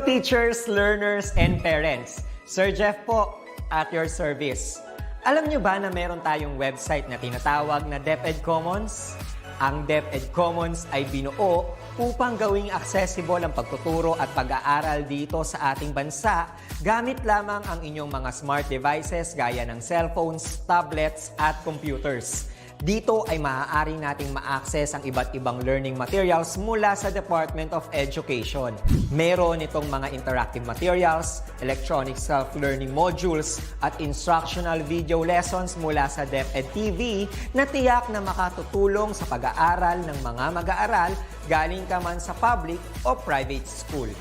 Hello teachers, learners, and parents. Sir Jeff po, at your service. Alam nyo ba na meron tayong website na tinatawag na DepEd Commons? Ang DepEd Commons ay binuo upang gawing accessible ang pagtuturo at pag-aaral dito sa ating bansa gamit lamang ang inyong mga smart devices gaya ng cellphones, tablets, at computers. Dito ay maaari nating ma-access ang iba't ibang learning materials mula sa Department of Education. Meron itong mga interactive materials, electronic self-learning modules, at instructional video lessons mula sa DepEd TV na tiyak na makatutulong sa pag-aaral ng mga mag-aaral galing ka man sa public o private school.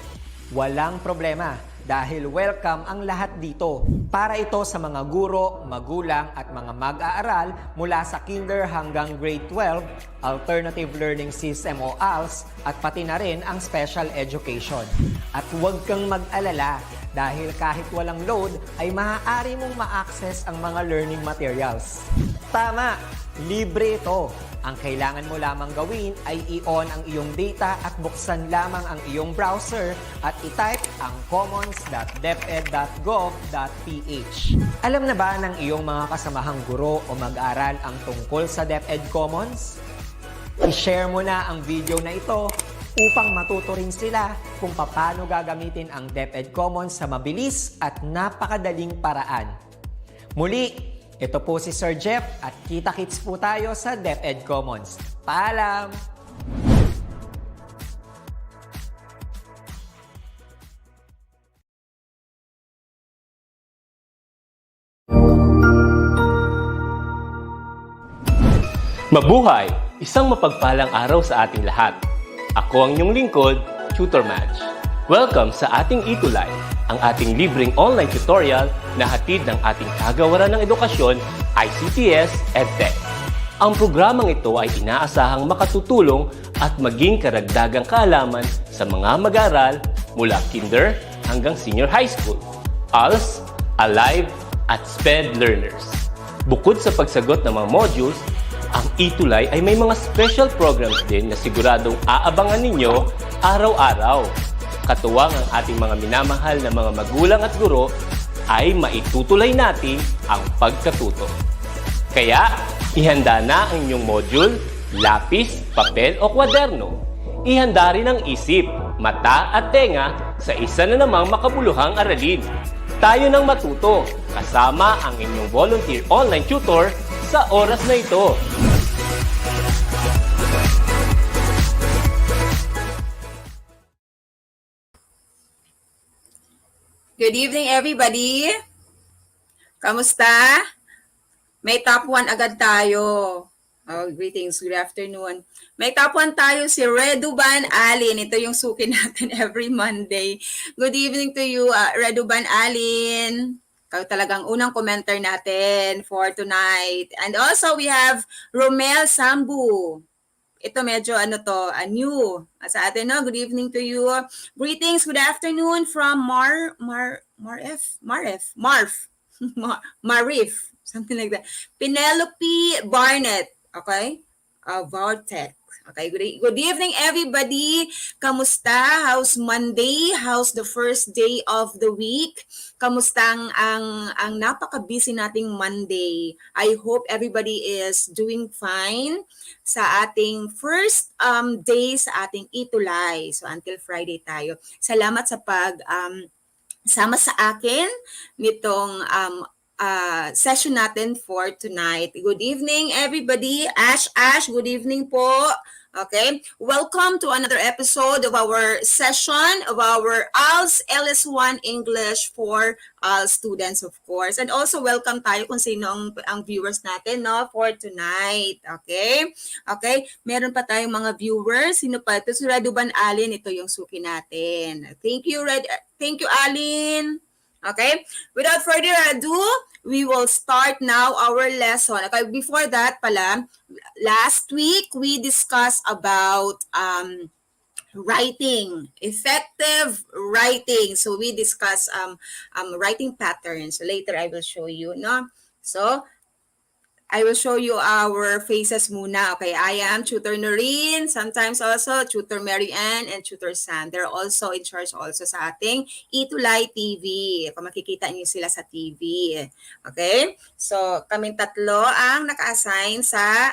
Walang problema dahil welcome ang lahat dito. Para ito sa mga guro, magulang at mga mag-aaral mula sa kinder hanggang grade 12, alternative learning system o ALS, at pati na rin ang special education. At huwag kang mag-alala dahil kahit walang load ay maaari mong ma-access ang mga learning materials. Tama! Libre ito. Ang kailangan mo lamang gawin ay i-on ang iyong data at buksan lamang ang iyong browser at i-type ang commons.deped.gov.ph. Alam na ba ng iyong mga kasamahang guro o mag-aral ang tungkol sa DepEd Commons? I-share mo na ang video na ito upang matuto rin sila kung paano gagamitin ang DepEd Commons sa mabilis at napakadaling paraan. Muli, ito po si Sir Jeff at kita-kits po tayo sa DepEd Commons. Paalam! Mabuhay! Isang mapagpalang araw sa ating lahat. Ako ang inyong lingkod, Tutor Match. Welcome sa ating ETUlay, ang ating libreng online tutorial na hatid ng ating kagawaran ng edukasyon, ICTS EdTech. Ang programang ito ay inaasahang makatutulong at maging karagdagang kaalaman sa mga mag-aaral mula kinder hanggang senior high school, ALS, Alive, at SPED learners. Bukod sa pagsagot ng mga modules, ang ETUlay ay may mga special programs din na siguradong aabangan ninyo araw-araw. Katuwang ang ating mga minamahal na mga magulang at guro ay maitutulay natin ang pagkatuto. Kaya, ihanda na ang inyong module, lapis, papel o kwaderno. Ihanda rin ang isip, mata at tenga sa isa na namang makabuluhang aralin. Tayo nang matuto kasama ang inyong volunteer online tutor sa oras na ito. Good evening, everybody. Kamusta? May top 1 agad tayo. Oh, greetings, good afternoon. May top 1 tayo, si Reduban Alin. Ito yung suki natin every Monday. Good evening to you, Reduban Alin. Ikaw talagang unang commenter natin for tonight. And also, we have Romel Sambu. Ito medyo new sa atin, no? Good evening to you. Greetings, good afternoon from Marif, something like that. Penelope Barnett, okay? Vortex. Okay, good evening everybody. Kamusta? How's Monday? How's the first day of the week? Kamusta ang napaka-busy nating Monday? I hope everybody is doing fine sa ating first day sa ating ETUlay. So until Friday tayo. Salamat sa sama sa akin nitong session natin for tonight. Good evening, everybody. Ash, good evening po. Okay, welcome to another episode of our session of our ALS LS1 English for ALS students, of course. And also welcome tayo kung sino ang viewers natin, no, for tonight. Okay? Okay, meron pa tayong mga viewers. Sino pa? Ito si Reduban Alin, ito yung suki natin. Thank you, Alin. Okay, without further ado, we will start now our lesson. Okay, before that pala, last week we discussed about writing, effective writing. So we discussed writing patterns. So later I will show you, no? So I will show you our faces muna. Okay, I am Tutor Noreen, sometimes also Tutor Mary Ann and Tutor Sam. They're also in charge also sa ating ETUlay TV. Kung makikita niyo sila sa TV. Okay? So, kaming tatlo ang naka-assign sa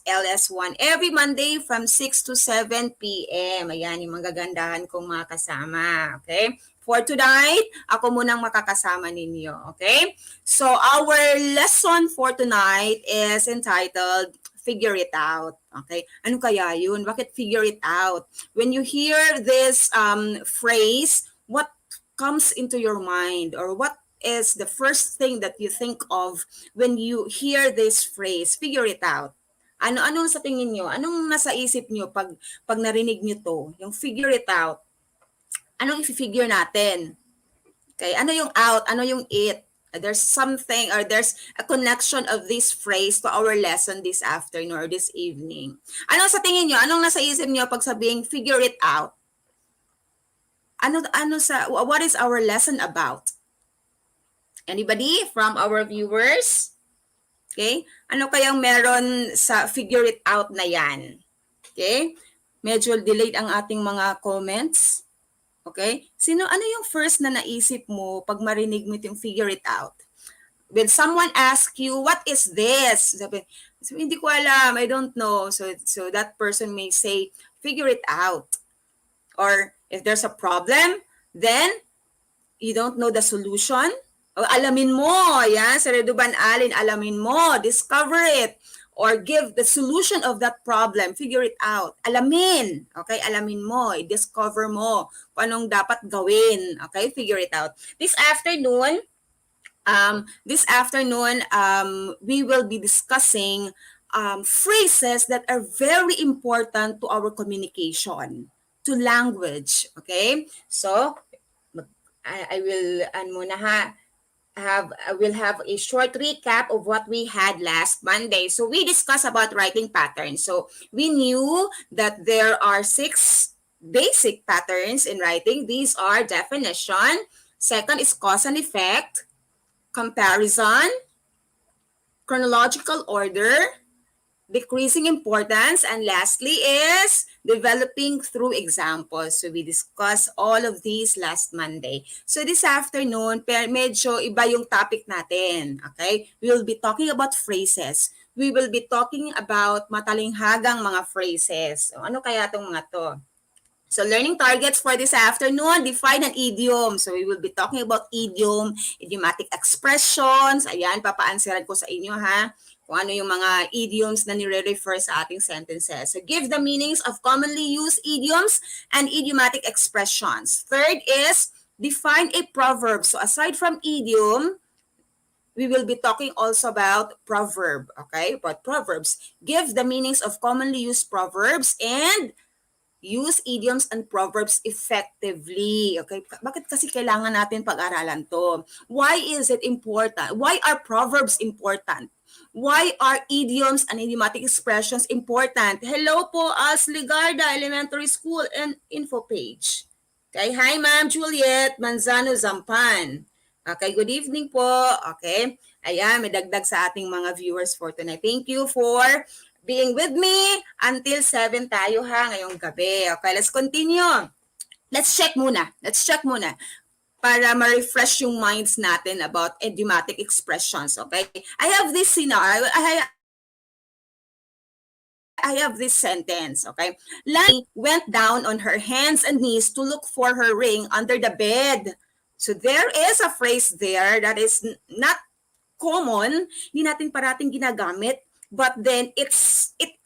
LS1 every Monday from 6 to 7 p.m. Ayan, yung mga gagandahan kong mga kasama. Okay? For tonight, ako munang makakasama ninyo. Okay? So, our lesson for tonight is entitled Figure It Out. Okay? Ano kaya yun? Bakit figure it out? When you hear this phrase, what comes into your mind, or what is the first thing that you think of when you hear this phrase, figure it out? Ano sa tingin nyo? Anong nasa isip nyo pag narinig nyo to? Yung figure it out. Anong i-figure natin? Okay, ano yung out? Ano yung it? There's something, or there's a connection of this phrase to our lesson this afternoon or this evening. Ano sa tingin nyo? Anong nasa isip nyo pag sabing figure it out? What is our lesson about? Anybody from our viewers? Okay? Ano kayang meron sa figure it out na yan? Okay? Medyo delayed ang ating mga comments. Okay? Ano yung first na naisip mo pag marinig mo yung figure it out? When someone asks you, what is this? Sabi, hindi ko alam, I don't know. So that person may say, figure it out. Or if there's a problem, then you don't know the solution. O, alamin mo, yan, sa Reduban Alin, alamin mo, discover it. Or give the solution of that problem, figure it out. Alamin, okay? Alamin mo, i-discover mo kung anong dapat gawin, okay? Figure it out. This afternoon, we will be discussing phrases that are very important to our communication, to language, okay? So, I will have a short recap of what we had last Monday. So we discussed about writing patterns. So we knew that there are 6 basic patterns in writing. These are definition, second is cause and effect, comparison, chronological order, decreasing importance, and lastly is developing through examples. So we discussed all of these last Monday. So this afternoon, medyo iba yung topic natin. Okay? We will be talking about phrases. We will be talking about matalinghagang mga phrases. So ano kaya itong mga to? So learning targets for this afternoon, define an idiom. So we will be talking about idiom, idiomatic expressions. Ayan, papaansiran ko sa inyo ha, kung ano yung mga idioms na nire-refer sa ating sentences. So give the meanings of commonly used idioms and idiomatic expressions. Third is define a proverb. So aside from idiom, we will be talking also about proverb. Okay, about proverbs. Give the meanings of commonly used proverbs and use idioms and proverbs effectively. Okay? Bakit kasi kailangan natin pag-aralan to? Why is it important? Why are proverbs important? Why are idioms and idiomatic expressions important? Hello po, Als Ligarda Elementary School and info page. Okay, hi Ma'am Juliet Manzano Zampan. Okay, good evening po. Okay, ayan, may dagdag sa ating mga viewers for tonight. Thank you for being with me until 7 tayo ha ngayong gabi. Okay, let's continue. Let's check muna para ma-refresh yung minds natin about idiomatic expressions. Okay, I have this scenario. I have this sentence. Okay, Lani went down on her hands and knees to look for her ring under the bed. So there is a phrase there that is not common, hindi natin parating ginagamit. But then it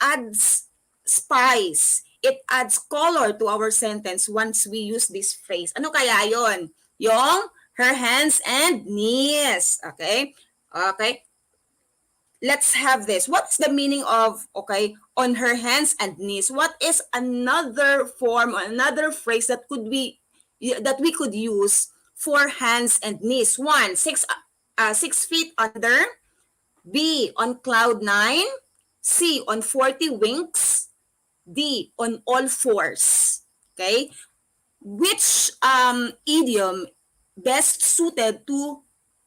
adds spice. It adds color to our sentence once we use this phrase. Ano kaya yon? Yung her hands and knees. Okay? Okay. Let's have this. What's the meaning of, okay, on her hands and knees? What is another form, another phrase that we could use for hands and knees? 1, 6 feet under. B, on cloud 9. C, on 40 winks. D, on all fours. Okay? Which idiom best suited to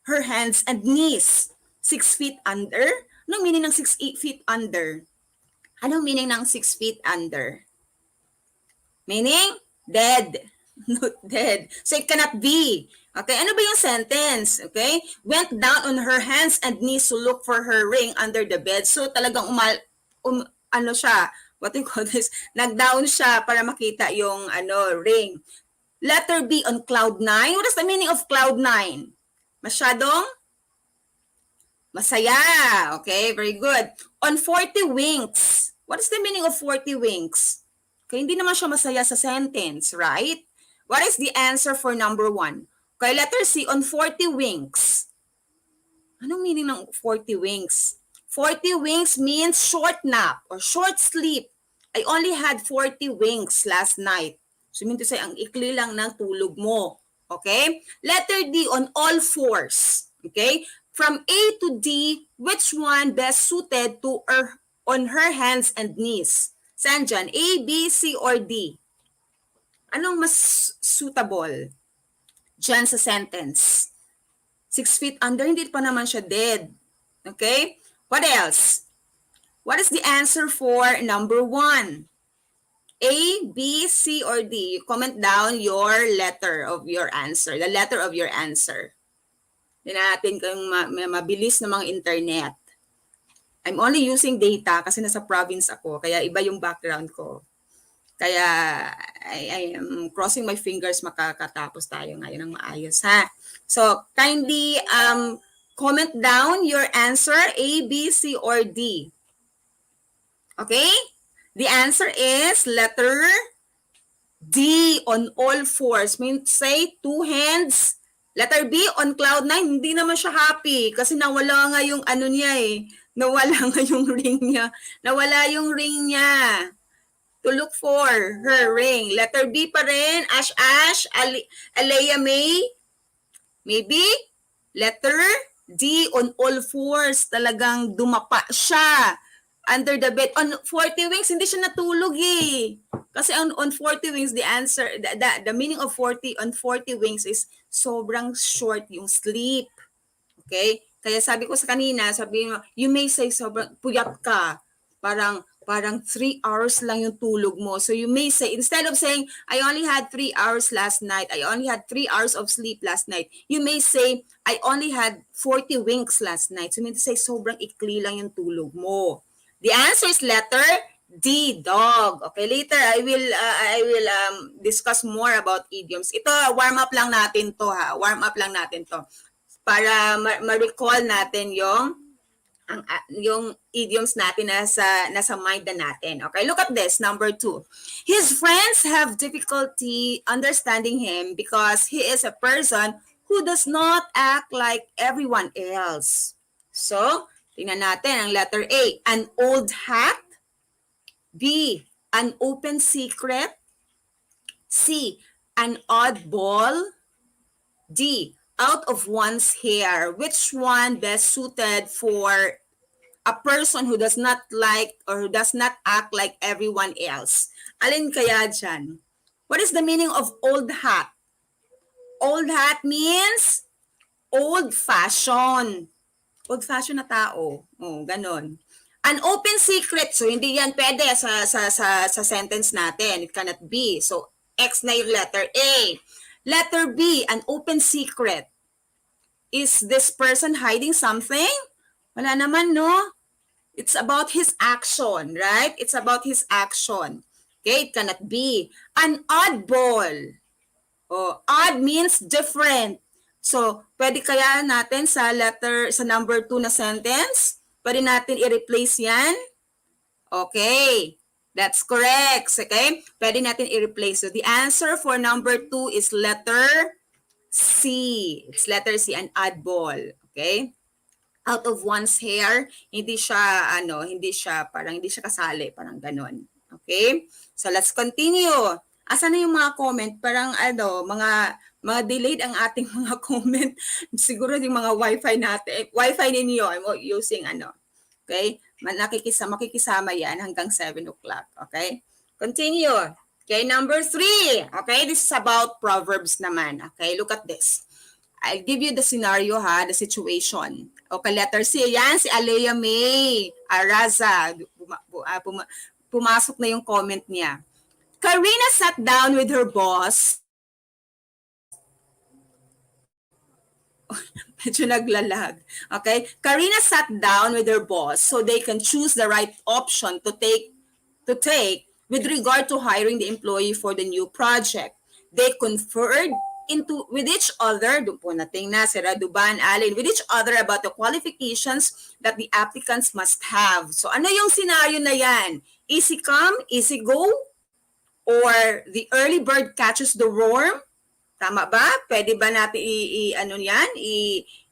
her hands and knees? 6 feet under, Anong meaning ng 6 feet under? Anong meaning ng 6 feet under? Meaning, dead. Not dead. So it cannot be. Okay, ano ba yung sentence? Okay, went down on her hands and knees to look for her ring under the bed. So talagang ano siya, what do you call this? Nag-down siya para makita yung ring. Letter B, on cloud 9. What is the meaning of cloud 9? Masyadong masaya. Okay, very good. On 40 winks. What is the meaning of 40 winks? Okay, hindi naman siya masaya sa sentence, right? What is the answer for number 1? Okay, letter C, on 40 winks. Anong meaning ng 40 winks? 40 winks means short nap or short sleep. I only had 40 winks last night. So, mean to say, ang ikli lang ng tulog mo. Okay? Letter D, on all fours. Okay? From A to D, which one best suited to on her hands and knees? Saan dyan? A, B, C, or D? Anong mas suitable dyan sa sentence? 6 feet under, hindi pa naman siya dead. Okay? What else? What is the answer for number 1? A, B, C, or D? Comment down your letter of your answer. The letter of your answer. Hindi natin kung mabilis na mga internet. I'm only using data kasi nasa province ako, kaya iba yung background ko. Kaya I am crossing my fingers makakatapos tayo ngayon ng maayos, ha? So, kindly comment down your answer, A, B, C, or D. Okay? The answer is letter D, on all fours. Means say, 2 hands. Letter B, on cloud 9, hindi naman siya happy kasi nawala nga yung niya eh. Nawala nga yung ring niya. Nawala yung ring niya. To look for her ring. Letter B pa rin. Ash, Alea May. Maybe. Letter D, on all fours. Talagang dumapa siya. Under the bed. On 40 wings, hindi siya natulog eh. Kasi on 40 wings, the answer, the meaning of 40 on 40 wings is sobrang short yung sleep. Okay? Kaya sabi ko sa kanina, sabi mo, you may say sobrang puyat ka. Parang 3 hours lang yung tulog mo. So you may say, instead of saying, I only had 3 hours last night, I only had 3 hours of sleep last night, you may say, I only had 40 winks last night. So you mean to say, sobrang ikli lang yung tulog mo. The answer is letter D, dog. Okay, later I will discuss more about idioms. Ito, warm up lang natin to, ha. Warm up lang natin to para ma-recall natin yung idioms natin nasa mind na natin. Okay, look at this, number 2. His friends have difficulty understanding him because he is a person who does not act like everyone else. So, tingnan natin ang letter A, an old hat. B, an open secret. C, an oddball. D, out of one's hair. Which one best suited for a person who does not like or who does not act like everyone else? Alin kaya dyan? What is the meaning of old hat? Old hat means old-fashioned. Old-fashioned na tao. Oh, ganon. An open secret, so hindi yan pwede sa sentence natin. It cannot be. So, X na yung letter A. Letter B, an open secret. Is this person hiding something? Wala naman, no? It's about his action, right? It's about his action. Okay, it cannot be. An oddball. Oh, odd means different. So, pwede kaya natin sa number 2 na sentence? Pwede natin i-replace yan? Okay. That's correct. Okay? Pwede natin i-replace. So, the answer for number 2 is letter C. It's letter C, an oddball. Okay? Out of one's hair, hindi siya kasali. Parang ganon. Okay? So, let's continue. Asan na yung mga comment? Parang mga delayed ang ating mga comment. Siguro yung mga wifi natin. Wifi ninyo, I'm using Okay? Makikisama yan hanggang 7 o'clock. Okay? Continue. Okay, number 3. Okay, this is about Proverbs naman. Okay, look at this. I'll give you the scenario ha, the situation. Okay, letter C. Yan, si Alea May Araza. Pumasok na yung comment niya. Karina sat down with her boss. Medyo naglalag. Okay? Karina sat down with her boss so they can choose the right option to take with regard to hiring the employee for the new project. They conferred with each other, doon po nating na, si Raduban, Allen, with each other about the qualifications that the applicants must have. So ano yung scenario na yan? Easy come, easy go? Or the early bird catches the worm? Tama ba? Pwede ba natin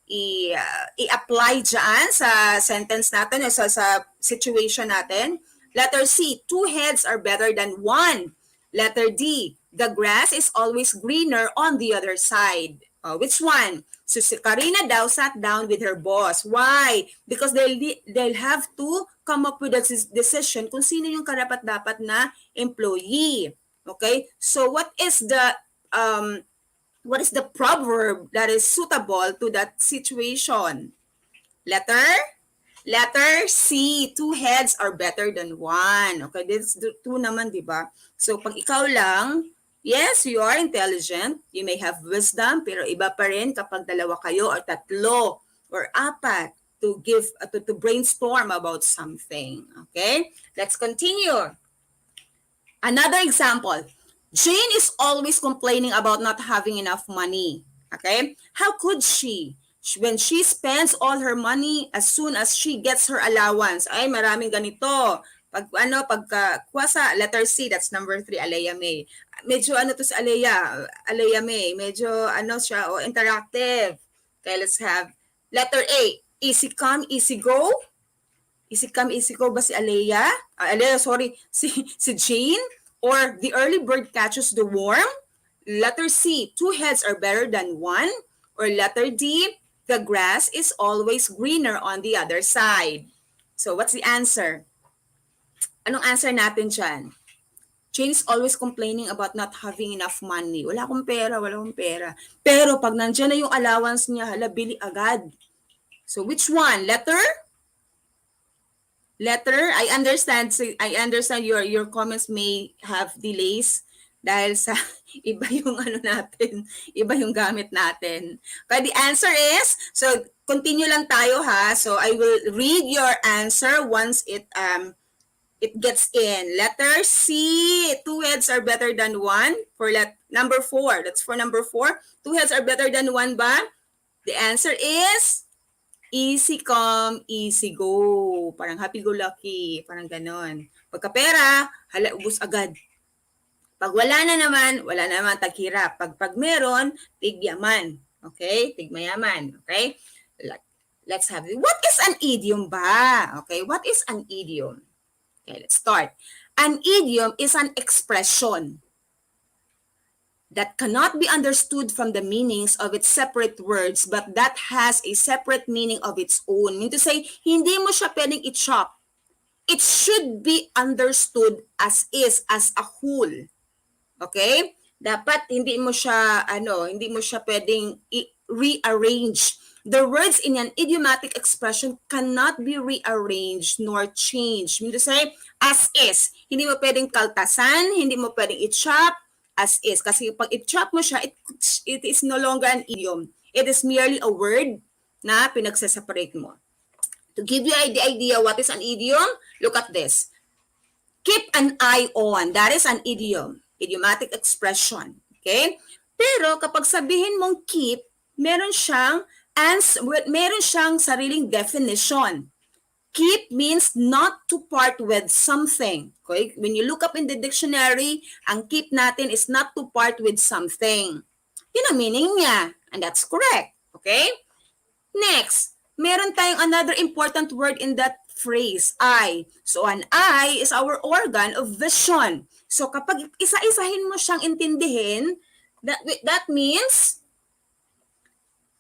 i-apply dyan sa sentence natin o sa situation natin? Letter C, 2 heads are better than 1. Letter D, the grass is always greener on the other side. Which one? So si Karina daw sat down with her boss. Why? Because they'll have to come up with a decision kung sino yung karapat-dapat na employee. Okay? So what is the proverb that is suitable to that situation? Letter C, 2 heads are better than 1. Okay, this 2 naman, di ba? So pag ikaw lang, yes, you are intelligent, you may have wisdom, pero iba pa rin kapag 2 kayo or 3 or 4 to brainstorm about something. Okay? Let's continue. Another example. Jane is always complaining about not having enough money. Okay? How could she? When she spends all her money as soon as she gets her allowance. Ay, maraming ganito. Pagkuwasa, letter C, that's number 3, Alea May. Medyo to si Alea May. Medyo siya, interactive. Okay, let's have letter A. Easy come, easy go. Easy come, easy go ba si Alea? Si Jane? Or the early bird catches the worm? Letter C, 2 heads are better than 1. Or letter D, the grass is always greener on the other side. So what's the answer? Anong answer natin dyan? Jane is always complaining about not having enough money. Wala akong pera. Pero pag nandiyan na yung allowance niya, bili agad. So which one? Letter? I understand your comments may have delays dahil sa iba yung natin, iba yung gamit natin. But the answer is, so continue lang tayo ha. So I will read your answer once it gets in. Letter C, 2 heads are better than 1. For number 4, that's for number 4. 2 heads are better than 1 ba? The answer is easy come, easy go. Parang happy-go-lucky. Parang ganon. Pagka-pera, ubus agad. Pag wala naman, taghirap. Pag meron, tigyaman. Okay? Tigmayaman. Okay? Let's have it. What is an idiom ba? Okay? What is an idiom? Okay, let's start. An idiom is an expression that cannot be understood from the meanings of its separate words, but that has a separate meaning of its own. Meaning to say, hindi mo siya pwedeng i-chop. It should be understood as is, as a whole. Okay? Dapat hindi mo siya pwedeng rearrange. The words in an idiomatic expression cannot be rearranged nor changed. Meaning to say, as is. Hindi mo pwedeng kaltasan, hindi mo pwedeng i-chop, as is. Kasi pag i-chop mo siya, it is no longer an idiom. It is merely a word na pinagseseparate mo. To give you the idea what is an idiom, look at this. Keep an eye on. That is an idiom. Idiomatic expression. Okay? Pero kapag sabihin mong keep, meron siyang sariling definition. Keep means not to part with something. Okay? When you look up in the dictionary, ang keep natin is not to part with something. Yun ang meaning niya. And that's correct. Okay? Next, meron tayong another important word in that phrase, eye. So an eye is our organ of vision. So kapag isa-isahin mo siyang intindihin, that means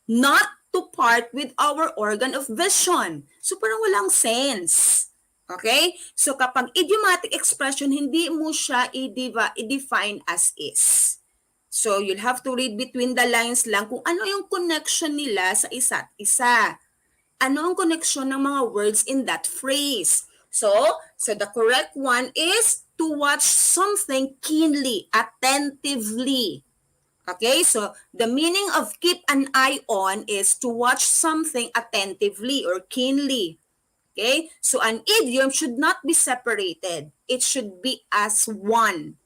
not to part with our organ of vision. So parang walang sense. Okay? So kapag idiomatic expression, hindi mo siya i-define as is. So, you'll have to read between the lines lang kung ano yung connection nila sa isa't isa. Ano ang connection ng mga words in that phrase? So the correct one is to watch something keenly, attentively. Okay, so the meaning of keep an eye on is to watch something attentively or keenly. Okay, so an idiom should not be separated. It should be as one.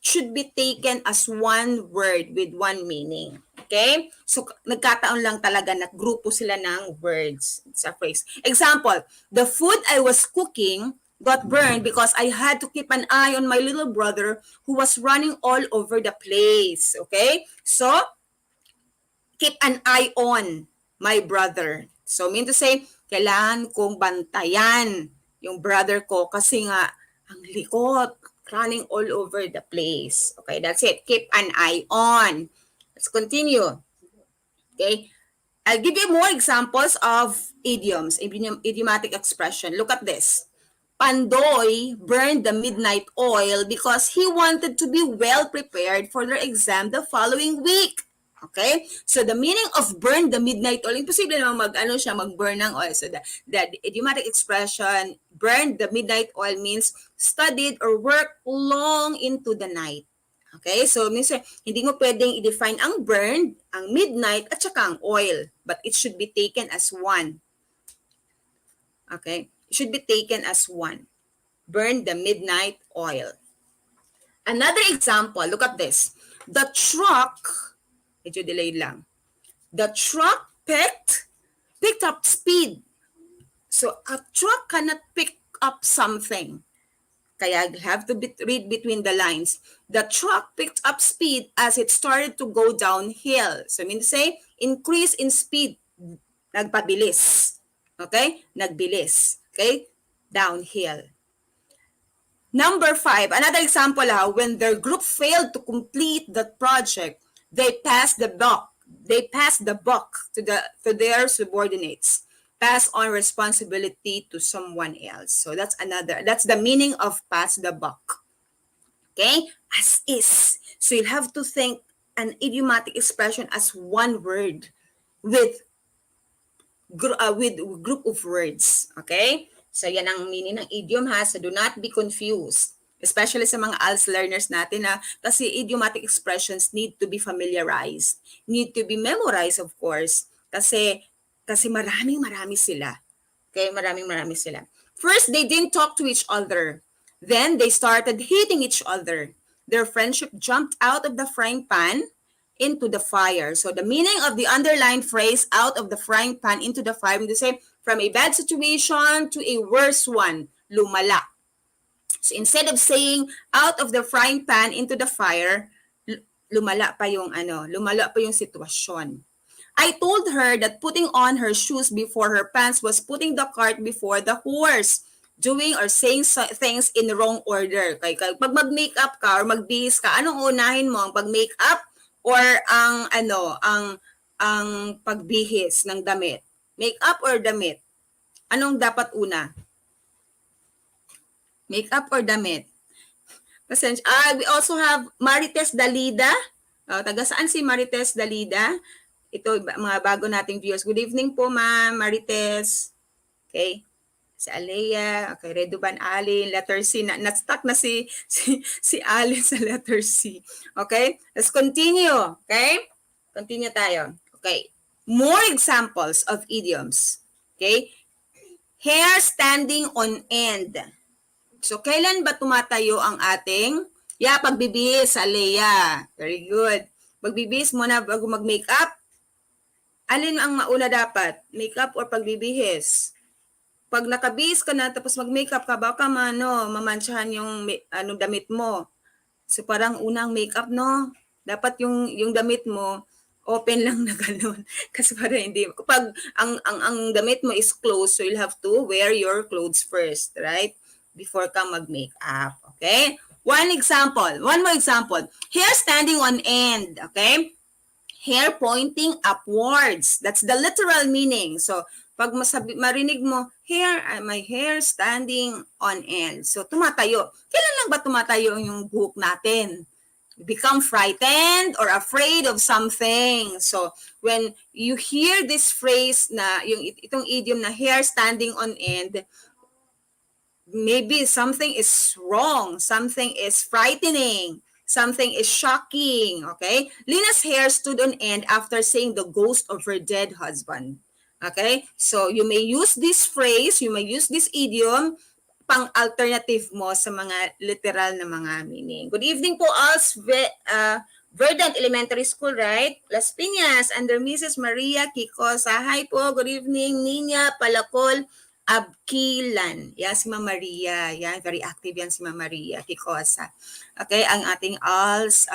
Should be taken as one word with one meaning. Okay? So, nagkataon lang talaga na grupo sila ng words sa phrase. Example, the food I was cooking got burned because I had to keep an eye on my little brother who was running all over the place. Okay? So, keep an eye on my brother. So, mean to say, kailangan kong bantayan yung brother ko kasi nga, ang likot, running all over the place. Okay, that's it. Keep an eye on. Let's continue. Okay, I'll give you more examples of idioms, idiomatic expression. Look at this. Pandoy burned the midnight oil because he wanted to be well prepared for their exam the following week. Okay? So the meaning of burn the midnight oil, imposible naman mag-burn ng oil. So the idiomatic expression, burn the midnight oil means studied or worked long into the night. Okay? So minsan, hindi mo pwedeng i-define ang burn, ang midnight, at saka ang oil. But it should be taken as one. Okay? It should be taken as one. Burn the midnight oil. Another example, look at this. The truck, medyo delayed lang. The truck picked up speed. So a truck cannot pick up something. Kaya you have to read between the lines. The truck picked up speed as it started to go downhill. So I mean to say, increase in speed. Nagpabilis. Okay? Nagbilis. Okay? Downhill. Number 5, another example, when their group failed to complete the project, they passed the buck. They passed the buck to their subordinates. Pass on responsibility to someone else. So that's the meaning of pass the buck. Okay? As is. So you'll have to think an idiomatic expression as one word with group of words. Okay? So yan ang meaning ng idiom So do not be confused. Especially sa mga ALS learners natin kasi idiomatic expressions need to be familiarized. Need to be memorized, of course. Kasi marami sila. Okay? Marami sila. First, they didn't talk to each other. Then, they started hating each other. Their friendship jumped out of the frying pan into the fire. So, the meaning of the underlined phrase, out of the frying pan into the fire, to say, from a bad situation to a worse one, lumala. So, instead of saying, out of the frying pan into the fire, lumala pa yung sitwasyon. I told her that putting on her shoes before her pants was putting the cart before the horse, doing or saying things in the wrong order. Kaya pag mag-makeup ka or magbihis ka, anong unahin mo, ang pag-makeup or ang pagbihis ng damit? Makeup or damit? Anong dapat una? Makeup or damit? We also have Marites Dalida. Taga saan si Marites Dalida? Ito, mga bago nating viewers. Good evening po, Ma'am Marites. Okay. Si Alea. Okay, Reduban Alin. Letter C. Na-stuck na si Alin sa letter C. Okay. Let's continue. Okay. Continue tayo. Okay. More examples of idioms. Okay. Hair standing on end. So, kailan ba tumatayo ang ating pagbibihis, Alea? Very good. Magbibihis muna bago mag-makeup. Alin ang mauna dapat? Makeup or pagbibihis? Pag nakabihis ka na tapos mag-makeup ka, baka mamantsahan yung damit mo. So parang unang makeup, no? Dapat yung damit mo, open lang na gano'n. Kasi parang hindi. Kapag ang damit mo is closed, so you'll have to wear your clothes first, right? Before ka mag-makeup, okay? One more example. Hair standing on end, okay? Hair pointing upwards. That's the literal meaning. So, pag marinig mo, my hair standing on end. So, tumatayo. Kailan lang ba tumatayo yung buhok natin? become frightened or afraid of something. So when you hear this phrase na itong idiom na hair standing on end, maybe something is wrong, something is frightening, something is shocking, okay? Lina's hair stood on end after saying the ghost of her dead husband. Okay? So you may use this phrase, you may use this idiom pang alternative mo sa mga literal na mga meaning. Good evening po all, Verdant Elementary School, right? Las Piñas, under Mrs. Maria Kikosa. Hi po, good evening, Ninya Palacol Abkilan. Yan, si Ma'am Maria. Yan, very active yan si Ma'am Maria Kikosa. Okay, ang ating ALS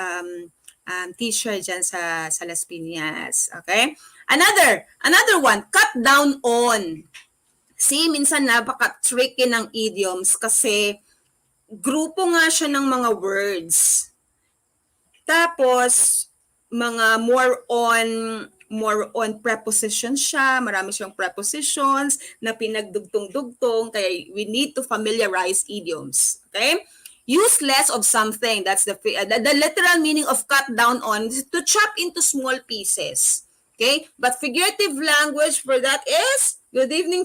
teacher dyan sa Las Piñas. Okay? Another one, cut down on. See, minsan napaka-tricky ng idioms kasi grupo nga siya ng mga words. Tapos, mga more on prepositions siya. Marami siyang prepositions na pinagdugtong-dugtong. Kaya we need to familiarize idioms. Okay? Use less of something. That's the literal meaning of cut down on, is to chop into small pieces. Okay? But figurative language for that is, good evening,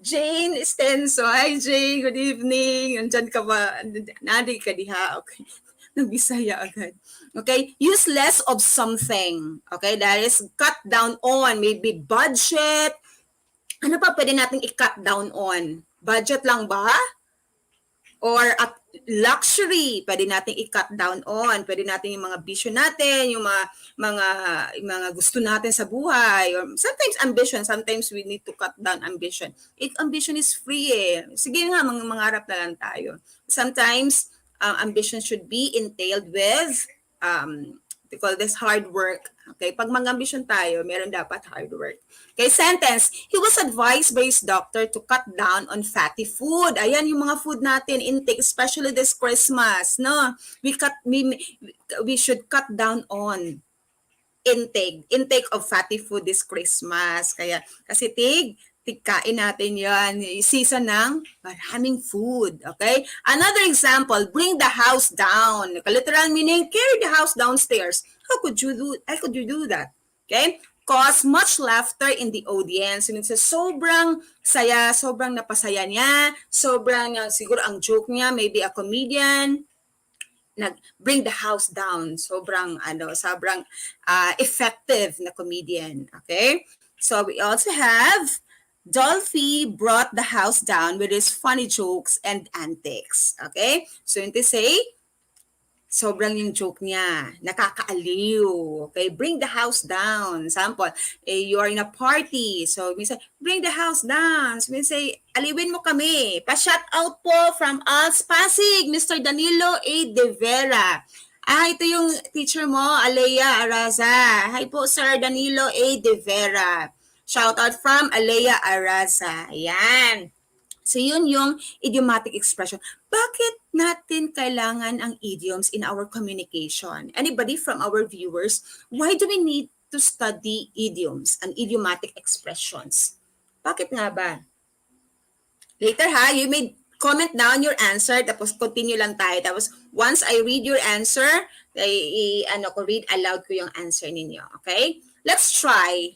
Jane Stenso. Hi, Jane. Good evening. Nandyan ka ba? Nadi ka diha. Okay. Nagbisaya agad. Okay? Use less of something. Okay? That is cut down on. Maybe budget. Ano pa pwede nating i-cut down on? Budget lang ba? Or at luxury, pwede nating i-cut down on. Pwede natin yung mga vision natin, yung mga gusto natin sa buhay. Or sometimes ambition, sometimes we need to cut down ambition. Ambition is free eh. Sige nga, mangarap na lang tayo. Sometimes, ambition should be entailed with, we call this hard work. Okay, pag mag-ambition tayo, meron dapat hard work. Okay, sentence. He was advised by his doctor to cut down on fatty food. Ayan yung mga food natin intake, especially this Christmas, no? We should cut down on intake of fatty food this Christmas. Kasi tigkain natin yan. Season ng maraming food. Okay? Another example, bring the house down. Literal meaning, carry the house downstairs. How could you do that? Okay? Cause much laughter in the audience. It means sobrang saya, sobrang napasaya niya, sobrang siguro ang joke niya, maybe a comedian, bring the house down. Sobrang effective na comedian. Okay? So we also have Dolphy brought the house down with his funny jokes and antics. Okay? So yun to say, sobrang yung joke niya, nakakaaliw. Okay? Bring the house down. Sample, you are in a party. So we say, bring the house down. So we say, aliwin mo kami. Pa-shout out po from us, Pasig, Mr. Danilo A. De Vera. Ito yung teacher mo, Alea Araza. Hi po, Sir Danilo A. De Vera. Shout out from Alea Araza. Ayan. So yun yung idiomatic expression. Bakit natin kailangan ang idioms in our communication? Anybody from our viewers, why do we need to study idioms and idiomatic expressions? Bakit nga ba? Later you may comment down your answer, tapos continue lang tayo. Tapos once I read your answer, read aloud ko yung answer ninyo. Okay? Let's try.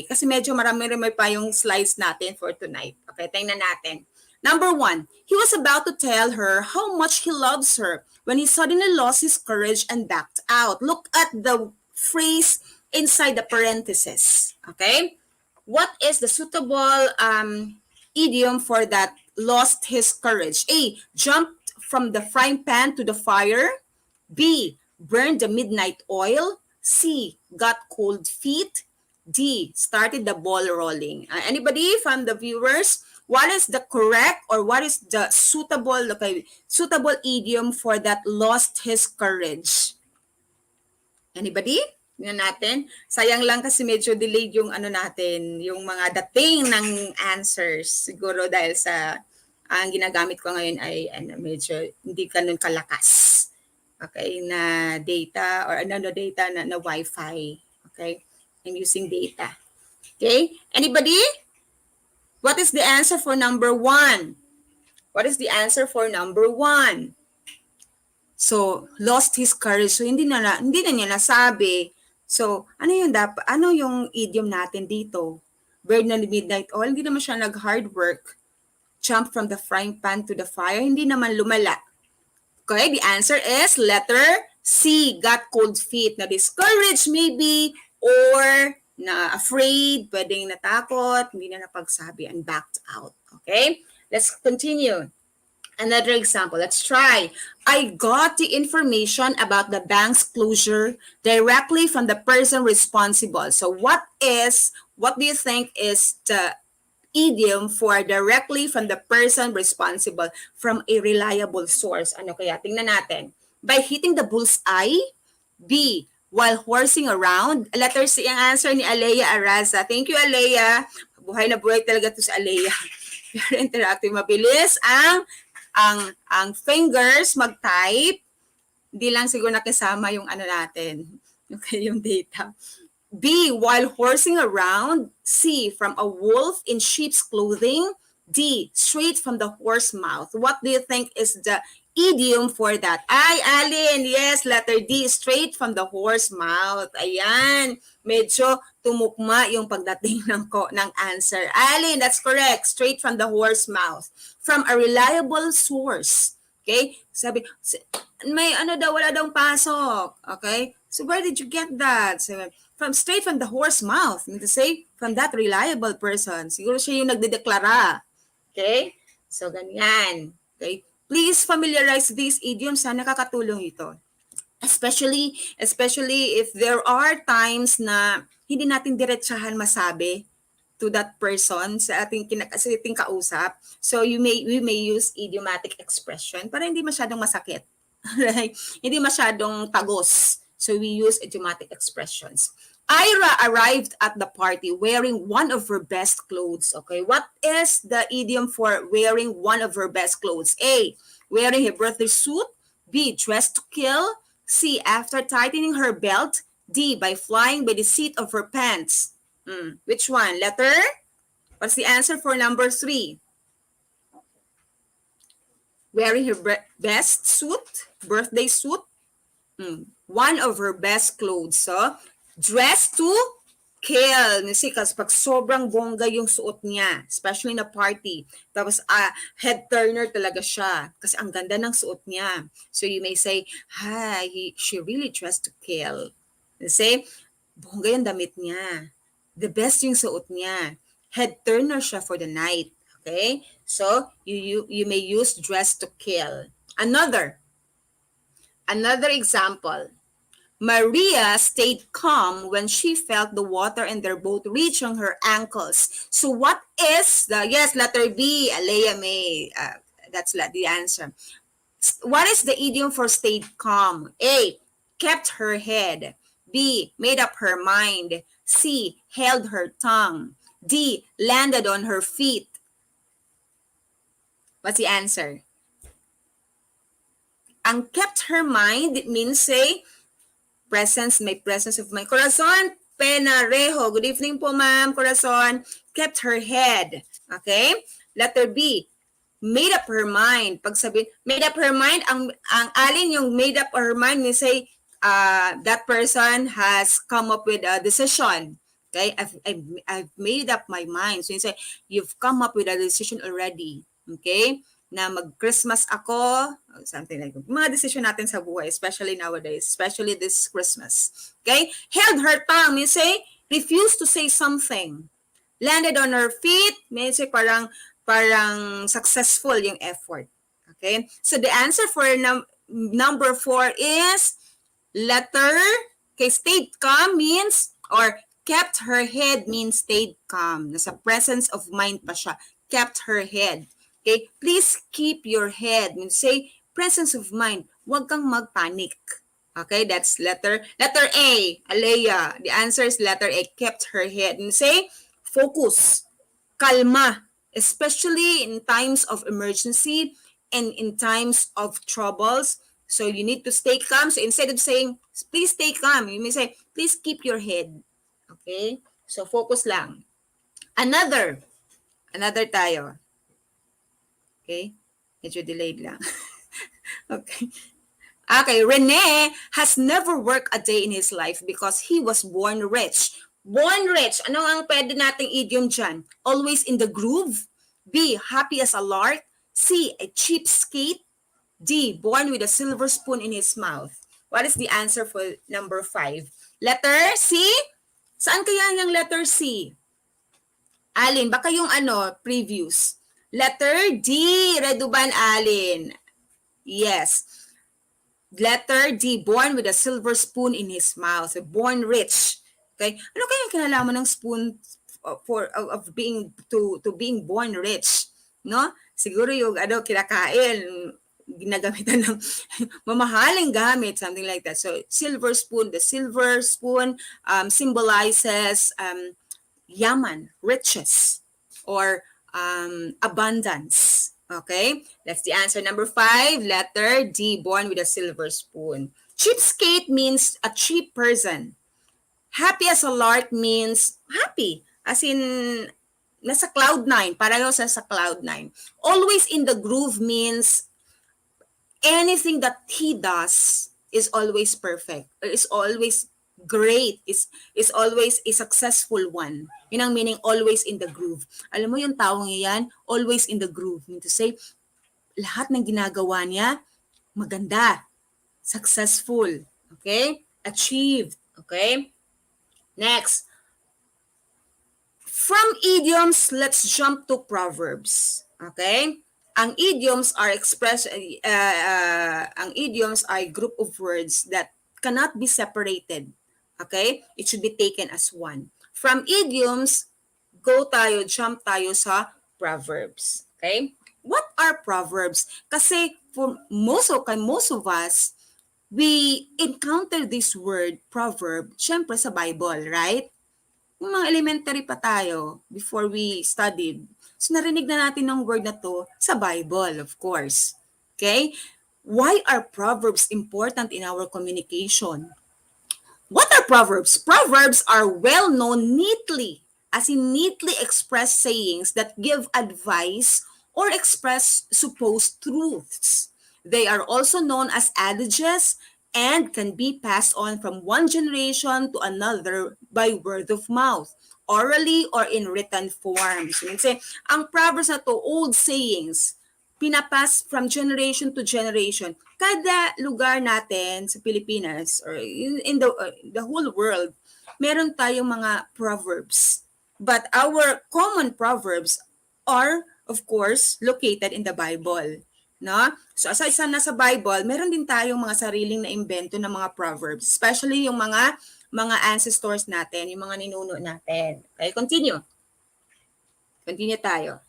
Kasi medyo marami pa yung slides natin for tonight. Okay, tingnan natin. Number 1, he was about to tell her how much he loves her when he suddenly lost his courage and backed out. Look at the phrase inside the parenthesis. Okay? What is the suitable idiom for that lost his courage? A, jumped from the frying pan to the fire. B, burned the midnight oil. C, got cold feet. D, started the ball rolling. Anybody from the viewers, what is the correct or what is the suitable idiom for that lost his courage? Anybody? Tingnan natin. Sayang lang kasi medyo delayed yung natin, yung mga dating ng answers. Siguro dahil sa ang ginagamit ko ngayon ay medyo hindi ganun kalakas. Okay, na data or data na Wi-Fi. Okay, I'm using data. Okay, anybody? What is the answer for number 1? What is the answer for number 1? So, lost his courage. So, hindi na niya nasabi. So, ano yung idiom natin dito? Bird na midnight oil, hindi naman siya nag-hard work. Jump from the frying pan to the fire, hindi naman lumala. Okay, the answer is letter C, got cold feet. Na discouraged maybe, or na afraid, pwedeng natakot, hindi na napagsabi, and backed out. Okay, let's continue. Another example, let's try. I got the information about the bank's closure directly from the person responsible. So what do you think is the idiom for directly from the person responsible from a reliable source? Ano kaya? Tingnan natin. By hitting the bullseye. B, while horsing around. Letter C ang answer ni Alea Araza. Thank you, Alea. Buhay na buhay talaga to sa Alea. Very interactive. Mabilis ang fingers mag-type. Hindi lang siguro nakisama yung ano natin. Okay, yung data. B, while horsing around. C, from a wolf in sheep's clothing. D, straight from the horse mouth. What do you think is the idiom for that? Ay, Alin, yes, letter D, straight from the horse mouth. Ayan, medyo tumukma yung pagdating ng answer. Alin, that's correct, straight from the horse mouth. From a reliable source. Okay? Sabi, may ano daw, wala daw pasok. Okay? So where did you get that? So, straight from the horse mouth. I mean to say, from that reliable person. Siguro siya yung nagdedeklara. Okay? So, ganyan. Okay? Please familiarize these idioms. Sana nakakatulong ito. Especially if there are times na hindi natin diretsahan masabi to that person sa ating kausap. So we may use idiomatic expression para hindi masyadong masakit. Right? Hindi masyadong tagos. So we use idiomatic expressions. Ira arrived at the party wearing one of her best clothes. Okay, what is the idiom for wearing one of her best clothes? A, wearing her birthday suit. B, dressed to kill. C, after tightening her belt. D, by flying by the seat of her pants. Which one? Letter? What's the answer for number 3? Wearing her best suit, birthday suit. One of her best clothes. So, dressed to kill. Kasi pag sobrang bongga yung suot niya, especially na party, tapos head turner talaga siya kasi ang ganda ng suot niya. So you may say, she really dressed to kill. You say, bongga yung damit niya. The best yung suot niya. Head turner siya for the night. Okay? So you may use dress to kill. Another example. Maria stayed calm when she felt the water in their boat reaching her ankles. So what is letter B, Alea May. That's the answer. What is the idiom for stayed calm? A, kept her head. B, made up her mind. C, held her tongue. D, landed on her feet. What's the answer? Ang kept her mind, it means say, may presence of mind. Corazon Penarejo. Good evening po, ma'am. Corazon kept her head. Okay? Letter B, made up her mind. Pag sabihin, made up her mind, ang alin yung made up her mind, means say, that person has come up with a decision. Okay? I've made up my mind. So you say, you've come up with a decision already. Okay? Na mag-Christmas ako, something like that. Mga decision natin sa buhay, especially nowadays, especially this Christmas. Okay? Held her tongue, means say, refused to say something. Landed on her feet, means say parang successful yung effort. Okay? So the answer for number 4 is letter, okay, stayed calm means, or kept her head means stayed calm. Nasa presence of mind pa siya. Kept her head. Okay, please keep your head. Say, presence of mind. Huwag kang magpanic. Okay, that's letter A, Alea. The answer is letter A, kept her head. And say, focus, kalma, especially in times of emergency and in times of troubles. So you need to stay calm. So instead of saying, please stay calm, you may say, please keep your head. Okay, so focus lang. Another tayo. Okay? Medyo delayed lang. Okay. Okay, Rene has never worked a day in his life because he was born rich. Born rich. Ano ang pwede nating idiom dyan? Always in the groove. B, happy as a lark. C, a cheapskate. D, born with a silver spoon in his mouth. What is the answer for number 5? Letter C? Saan kaya yung letter C? Alin, baka yung previous. Letter D, Reduban Alin. Yes. Letter D, born with a silver spoon in his mouth. So, born rich. Okay? Ano kaya yung kinalaman ng spoon of being to being born rich? No? Siguro yung kinakain, ginagamitan ng mamahaling gamit, something like that. So, silver spoon, the silver spoon symbolizes yaman, riches, or abundance. Okay, that's the answer. Number 5, letter D, born with a silver spoon. Cheapskate means a cheap person. Happy as a lark means happy, as in nasa cloud 9, pareho sa cloud 9. Always in the groove means anything that he does is always perfect, is always great, is always a successful one. Yun ang meaning, always in the groove. Alam mo yung taong yan, always in the groove. Mean to say, lahat ng ginagawa niya, maganda, successful, okay? Achieved, okay? Next. From idioms, let's jump to Proverbs, okay? Ang idioms are ang idioms are a group of words that cannot be separated, okay? It should be taken as one. From idioms, jump tayo sa Proverbs, okay? What are Proverbs? Kasi for most of us, we encounter this word, proverb, syempre sa Bible, right? Yung mga elementary pa tayo, before we studied, so narinig na natin ng word na to sa Bible, of course. Okay? Why are Proverbs important in our communication? What are Proverbs? Proverbs are well-known neatly expressed sayings that give advice or express supposed truths. They are also known as adages and can be passed on from one generation to another by word of mouth, orally or in written form. So, ang Proverbs na to, old sayings, pinapas from generation to generation. Kada lugar natin sa Pilipinas or in the whole world, meron tayong mga proverbs. But our common proverbs are, of course, located in the Bible. No? So aside sa nasa Bible, meron din tayong mga sariling na imbento ng mga proverbs, especially yung mga ancestors natin, yung mga ninuno natin. Okay, continue. Continue tayo.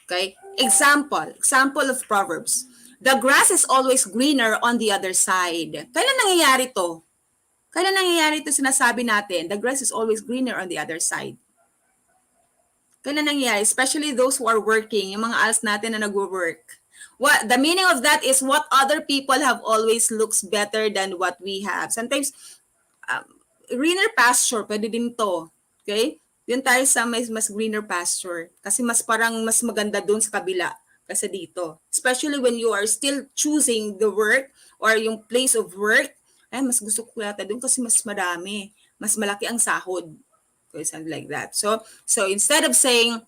Okay? Example of Proverbs. The grass is always greener on the other side. Kailan nangyayari to? Kailan nangyayari to sinasabi natin? The grass is always greener on the other side. Kailan nangyayari? Especially those who are working, yung mga alas natin na nag-work. What the meaning of that is what other people have always looks better than what we have. Sometimes, greener pasture, pwede din to. Okay? Yun tayo sa mas greener pasture. Kasi mas maganda doon sa kabila kasi dito. Especially when you are still choosing the work or yung place of work, mas gusto ko yata doon kasi mas marami. Mas malaki ang sahod. Okay, something like that. So instead of saying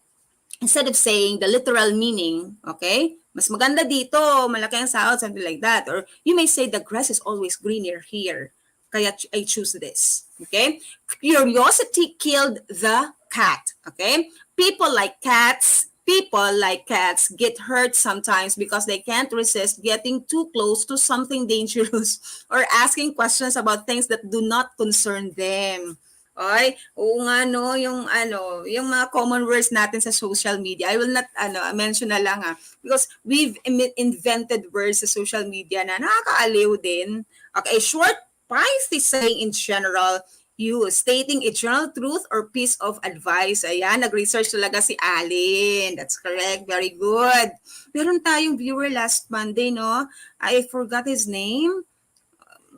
the literal meaning, okay, mas maganda dito, malaki ang sahod, something like that. Or you may say the grass is always greener here. Kaya I choose this. Okay? Curiosity killed the cat. Okay? People like cats get hurt sometimes because they can't resist getting too close to something dangerous or asking questions about things that do not concern them. Okay? Oo nga no, yung mga common words natin sa social media. I will not mention na lang because we've invented words sa social media na nakakaaliw din. Okay, short pithy saying in general, stating a general truth or piece of advice. Ayan, nag-research talaga si Alin. That's correct. Very good. Meron tayong viewer last Monday, no? I forgot his name.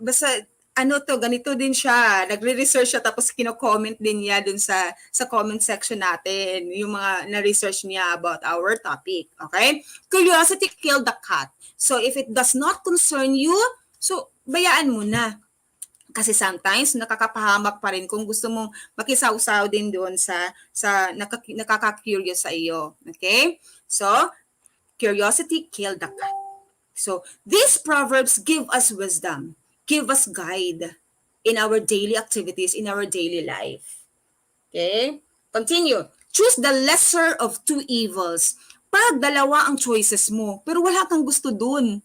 Basta, ganito din siya. Nagre-research siya tapos kino-comment din niya dun sa comment section natin, yung mga na-research niya about our topic. Okay? Curiosity killed the cat. So if it does not concern you, So, bayaan mo na. Kasi sometimes nakakapahamak pa rin kung gusto mong makisawsaw din doon sa nakaka-curious sa iyo. Okay? So, curiosity killed the cat. So, these proverbs give us wisdom, give us guide in our daily activities, in our daily life. Okay? Continue. Choose the lesser of two evils. Pag dalawa ang choices mo, pero wala kang gusto dun.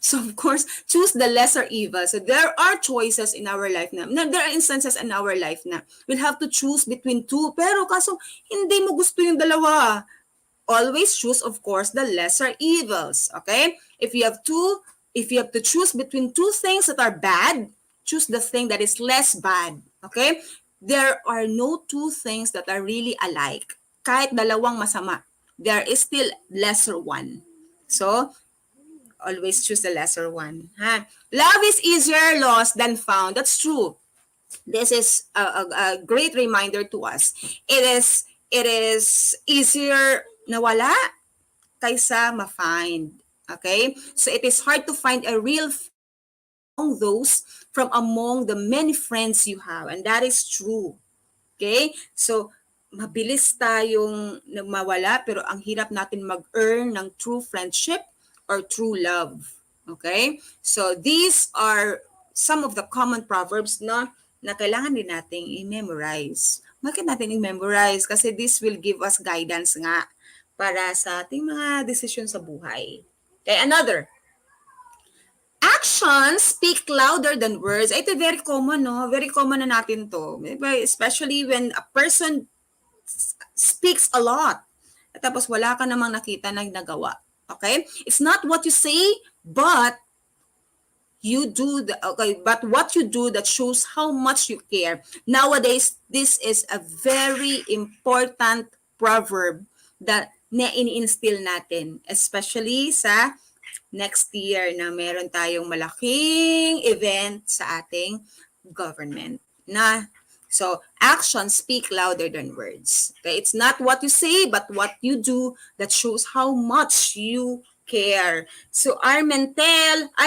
So, of course, choose the lesser evil. So, there are choices in our life there are instances in our life na we'll have to choose between two. Pero kaso, hindi mo gusto yung dalawa. Always choose, of course, the lesser evils. Okay? If you have to choose between two things that are bad, choose the thing that is less bad. Okay? There are no two things that are really alike. Kahit dalawang masama, there is still lesser one. So, always choose the lesser one. Love is easier lost than found. That's true. This is a great reminder to us. It is easier nawala kaysa ma-find. Okay? So it is hard to find a real among those from among the many friends you have. And that is true. Okay? So, mabilis tayong mawala pero ang hirap natin mag-earn ng true friendship or true love. Okay? So, these are some of the common proverbs na kailangan din nating i-memorize. Bakit natin i-memorize? Kasi this will give us guidance nga para sa ating mga desisyon sa buhay. Okay, another. Actions speak louder than words. Ito very common, no? Very common na natin to. Especially when a person speaks a lot. At tapos wala ka namang nakita na nagawa. Okay? It's not what you say, but but what you do that shows how much you care. Nowadays, this is a very important proverb that na-instill natin, especially sa next year na meron tayong malaking event sa ating government. So, actions speak louder than words. Okay? It's not what you say, but what you do that shows how much you care. So,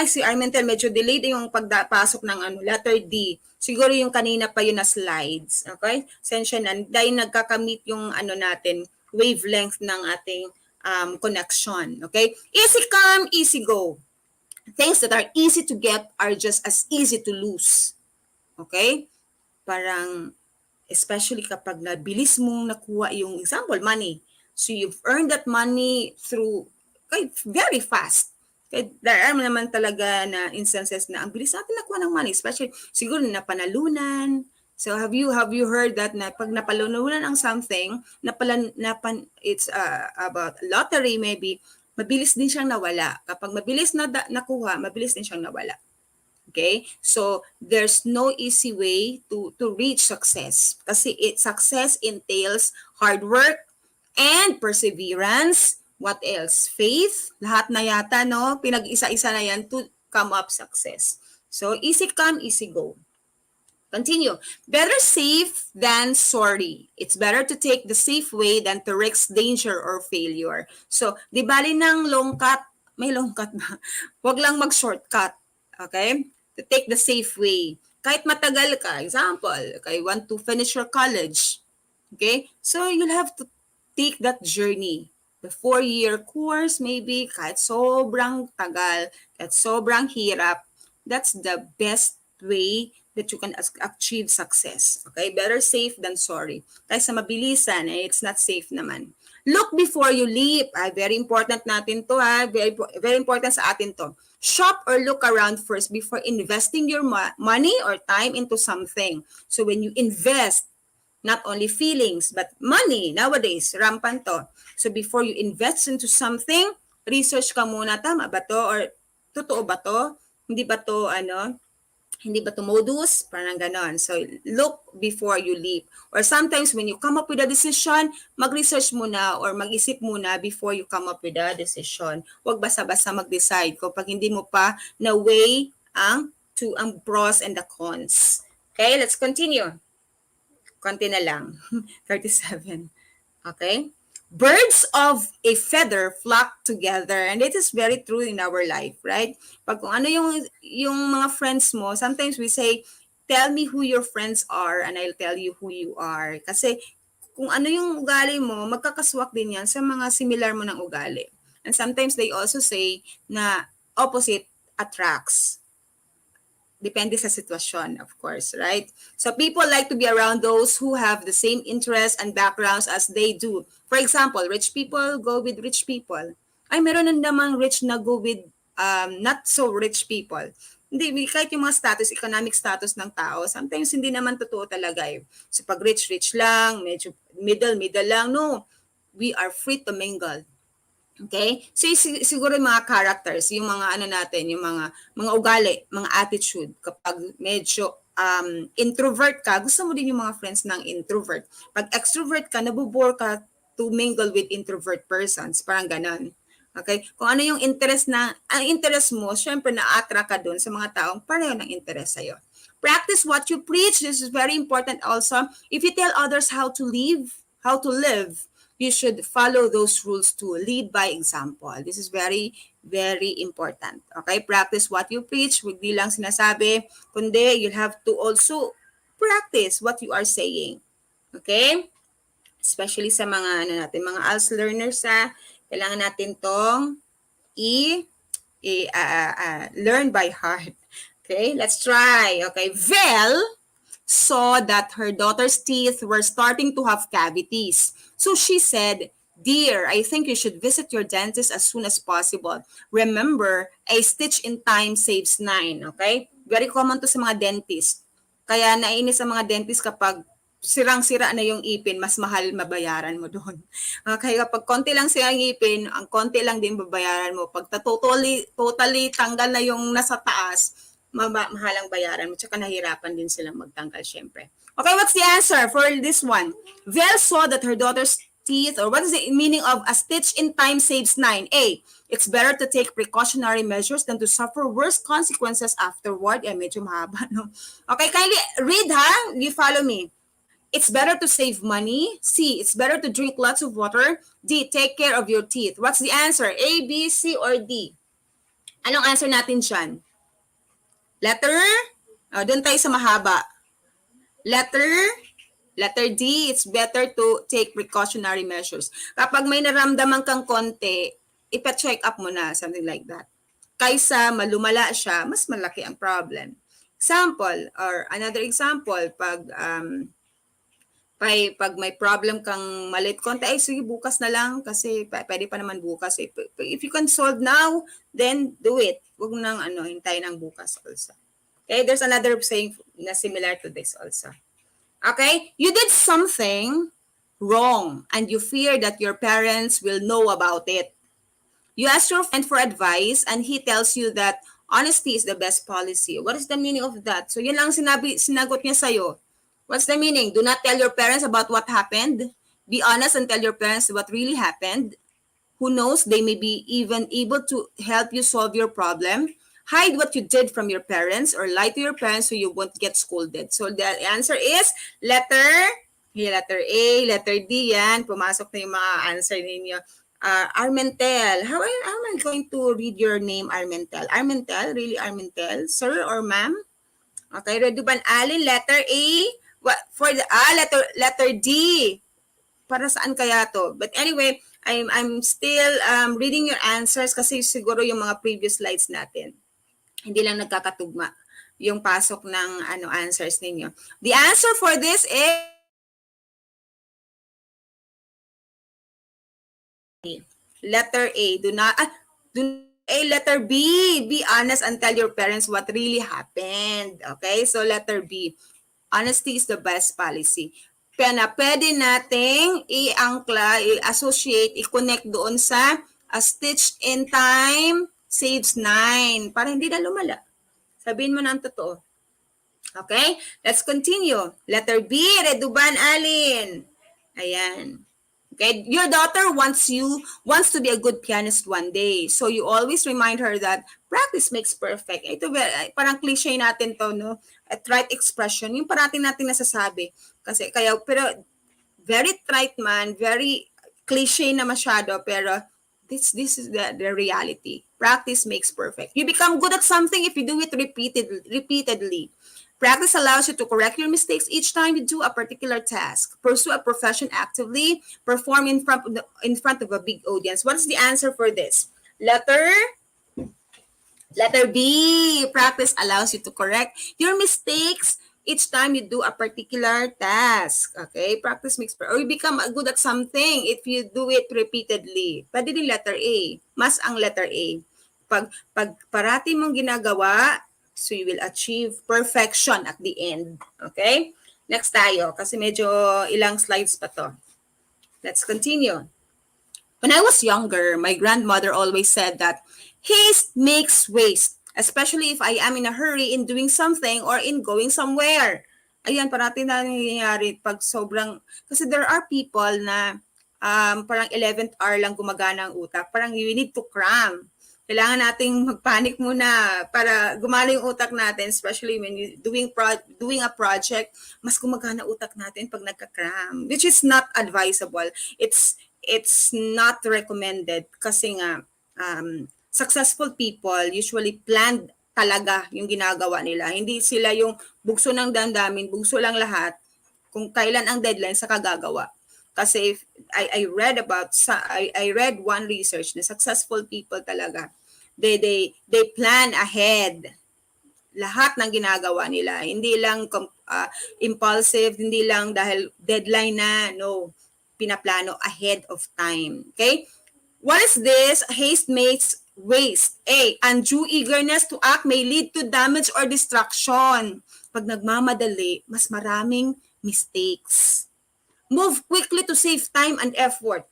si Armentel, medyo delayed yung pagpasok ng letter D. Siguro yung kanina pa yun na slides. Okay? Sensya na, dahil nagkakamit yung natin, wavelength ng ating connection. Okay? Easy come, easy go. Things that are easy to get are just as easy to lose. Okay? Parang, especially kapag nabilis mong nakuha yung example, money. So you've earned that money through very fast. There are naman talaga na instances na ang bilis natin nakuha ng money, especially siguro napanalunan. So have you heard that na pag napalalunan ang something, it's about lottery maybe, mabilis din siyang nawala. Kapag mabilis na nakuha, mabilis din siyang nawala. Okay? So there's no easy way to reach success. Kasi success entails hard work and perseverance. What else? Faith. Lahat na yata, no? Pinag-isa-isa na yan to come up success. So, easy come, easy go. Continue. Better safe than sorry. It's better to take the safe way than to risk danger or failure. So, di bali ng long cut, may long cut ba? Huwag lang mag-shortcut. Okay? To take the safe way. Kahit matagal ka, example, you want to finish your college. Okay? So, you'll have to take that journey. The 4-year course, maybe, kahit sobrang tagal, kahit sobrang hirap, that's the best way that you can achieve success. Okay? Better safe than sorry. Kaysa mabilisan, it's not safe naman. Look before you leap. Very important natin to. Very, very important sa atin to. Shop or look around first before investing your money or time into something. So when you invest, not only feelings, but money. Nowadays, rampant to. So before you invest into something, research ka muna, tama ba to? Or totoo ba to? Hindi ba to, hindi ba to modus? Parang ganon. So look before you leap. Or sometimes when you come up with a decision, mag-research muna or mag-isip muna before you come up with a decision. Huwag basta-basta mag-decide kapag hindi mo pa na-weigh ang pros and the cons. Okay, let's continue. Konti na lang. 37. Okay? birds of a feather flock together. And it is very true in our life, right? Pag kung ano yung mga friends mo, sometimes we say, tell me who your friends are and I'll tell you who you are. Kasi kung ano yung ugali mo, magkakaswak din yan sa mga similar mo ng ugali. And sometimes they also say na opposite attracts. Depende sa sitwasyon, of course, right? So people like to be around those who have the same interests and backgrounds as they do. For example, rich people go with rich people. Ay, meron na namang rich na go with not so rich people. Hindi, kahit yung mga status, economic status ng tao, sometimes hindi naman totoo talaga eh. So pag rich lang, medyo middle lang, no. We are free to mingle. Okay? So siguro yung mga characters, yung mga ano natin, yung mga ugali, mga attitude, kapag medyo introvert ka, gusto mo din yung mga friends ng introvert. Pag extrovert ka, nabobore ka to mingle with introvert persons, parang ganon. Okay? Kung ano yung ang interest mo, syempre na-attract ka dun sa mga taong pareho ng interest sa'yo. Practice what you preach. This is very important also. If you tell others how to live, you should follow those rules too. Lead by example. This is very, very important. Okay? Practice what you preach. Huwag di lang sinasabi, kundi you'll have to also practice what you are saying. Okay? Especially sa mga mga ALS learners, kailangan natin tong learn by heart. Okay? Let's try. Okay? Vel saw that her daughter's teeth were starting to have cavities. So she said, "Dear, I think you should visit your dentist as soon as possible. Remember, a stitch in time saves 9." Okay? Very common to sa mga dentist. Kaya nainis sa mga dentist kapag sirang-sira na yung ipin, mas mahal mabayaran mo doon. Okay, kapag konti lang sirang ipin, ang konti lang din babayaran mo. Pag totally tanggal na yung nasa taas, mahalang bayaran mo. Tsaka nahirapan din silang magtanggal, syempre. Okay, what's the answer for this one? Vel saw that her daughter's teeth, or what is the meaning of a stitch in time saves 9? A, it's better to take precautionary measures than to suffer worse consequences afterward. Medyo mahaba, no? Okay, kindly read, ha? You follow me. It's better to save money. C, it's better to drink lots of water. D, take care of your teeth. What's the answer? A, B, C, or D? Anong answer natin dyan? Letter? Doon tayo sa mahaba. Letter D, it's better to take precautionary measures. Kapag may naramdaman kang konti, ipa-check up mo na, something like that. Kaysa malumala siya, mas malaki ang problem. Example, or another example, pag may problem kang malit konti, ay sige, bukas na lang kasi pwede pa naman bukas. If you can solve now, then do it. Huwag nang hintayin ang bukas also. Okay, there's another saying na similar to this also. Okay, you did something wrong and you fear that your parents will know about it. You ask your friend for advice and he tells you that honesty is the best policy. What is the meaning of that? So yun lang sinagot niya sa'yo. What's the meaning? Do not tell your parents about what happened. Be honest and tell your parents what really happened. Who knows, they may be even able to help you solve your problem. Hide what you did from your parents or lie to your parents so you won't get scolded. So the answer is letter A, letter D, yan. Pumasok na yung mga answer ninyo. Armentel. How am I going to read your name, Armentel? Armentel? Really, Armentel? Sir or ma'am? Okay, Reduban Alin, letter A. What for the letter D? Para saan kaya to? But anyway, I'm still reading your answers kasi siguro yung mga previous slides natin hindi lang nagkakatugma yung pasok ng answers ninyo. The answer for this is letter A. Letter B. Be honest and tell your parents what really happened. Okay? So letter B. Honesty is the best policy. Pwede nating i-angkla, i-associate, i-connect doon sa a stitch in time saves 9. Para hindi na lumala. Sabihin mo na ang totoo. Okay? Let's continue. Letter B, Reduban Alin. Ayan. Okay? Your daughter wants to be a good pianist one day. So you always remind her that practice makes perfect. Ito parang cliche natin to, no? At right expression. Yung parating natin nasasabi. Pero very trite man, very cliche na masyado, pero this is the reality. Practice makes perfect. You become good at something if you do it repeatedly. Practice allows you to correct your mistakes each time you do a particular task. Pursue a profession actively. Perform in front of a big audience. What is the answer for this? Letter B. Practice allows you to correct your mistakes each time you do a particular task. Okay? Practice makes perfect. Or you become good at something if you do it repeatedly. Pwede din letter A. Mas ang letter A. Pag parati mong ginagawa, so you will achieve perfection at the end. Okay? Next tayo, kasi medyo ilang slides pa to. Let's continue. When I was younger, my grandmother always said that haste makes waste, especially if I am in a hurry in doing something or in going somewhere. Ayan, parati na nangyayari pag sobrang, kasi there are people na parang 11th hour lang gumagana ang utak. Parang you need to cram. Kailangan nating magpanic muna para gumana yung utak natin, especially when you doing a project, mas gumagana utak natin pag nagka-cram, which is not advisable. It's not recommended kasi nga successful people usually planned talaga yung ginagawa nila. Hindi sila yung bugso ng damdamin, bugso lang lahat. Kung kailan ang deadline sa kagagawa. Kasi I read one research na successful people talaga. They plan ahead. Lahat ng ginagawa nila. Hindi lang impulsive, hindi lang dahil deadline na, no. Pinaplano ahead of time. Okay? What is this? Haste makes waste. A. Undue eagerness to act may lead to damage or destruction. Pag nagmamadali, mas maraming mistakes. Move quickly to save time and effort.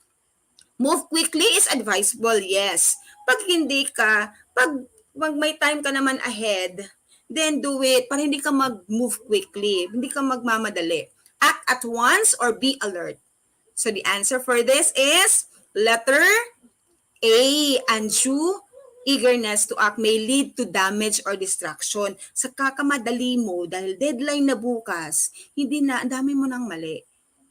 Move quickly is advisable, yes. Pag hindi ka, pag may time ka naman ahead, then do it para hindi ka mag-move quickly, hindi ka magmamadali. Act at once or be alert. So the answer for this is letter A. Undue eagerness to act may lead to damage or destruction. Sa kakamadali mo, dahil deadline na bukas, hindi na, ang dami mo nang mali.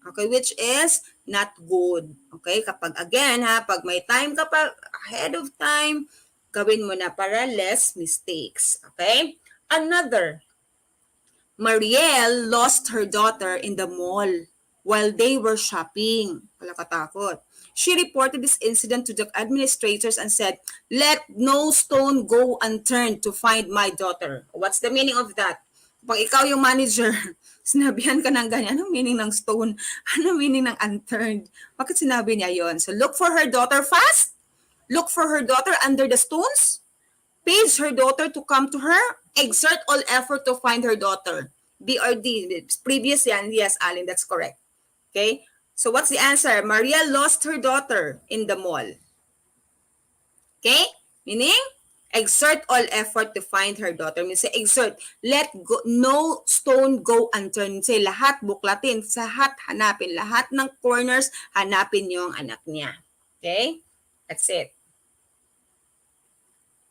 Okay, which is not good. Okay, kapag again pag may time ka pa ahead of time, gawin mo na para less mistakes. Okay? Another. Marielle lost her daughter in the mall while they were shopping. Wala katakot. She reported this incident to the administrators and said, "Let no stone go unturned to find my daughter." What's the meaning of that? Pag ikaw yung manager, sinabihan ka ng ganyan, anong meaning ng stone? Anong meaning ng unturned? Bakit sinabi niya yon? So look for her daughter fast. Look for her daughter under the stones. Page her daughter to come to her. Exert all effort to find her daughter. B or D. Previous yan. Yes, Alin, that's correct. Okay? So what's the answer? Maria lost her daughter in the mall. Okay? Meaning? Exert all effort to find her daughter. Means say exert. Let go, no stone go unturned. Say lahat buklatin. Lahat hanapin. Lahat ng corners hanapin yung anak niya. Okay? That's it.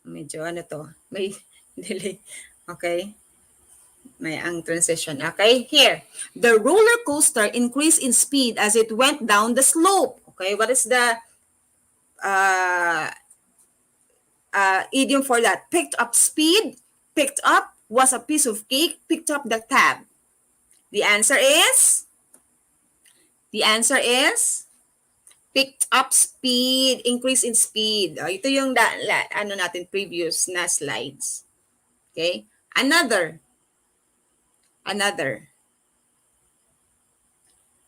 Medyo ano to. May delay. Okay? May ang transition. Okay? Here. The roller coaster increased in speed as it went down the slope. Okay? What is the idiom for that? Picked up speed. Picked up was a piece of cake. Picked up the tab. The answer is picked up speed, increase in speed. Ito yung ano natin previous na slides. Okay? Another.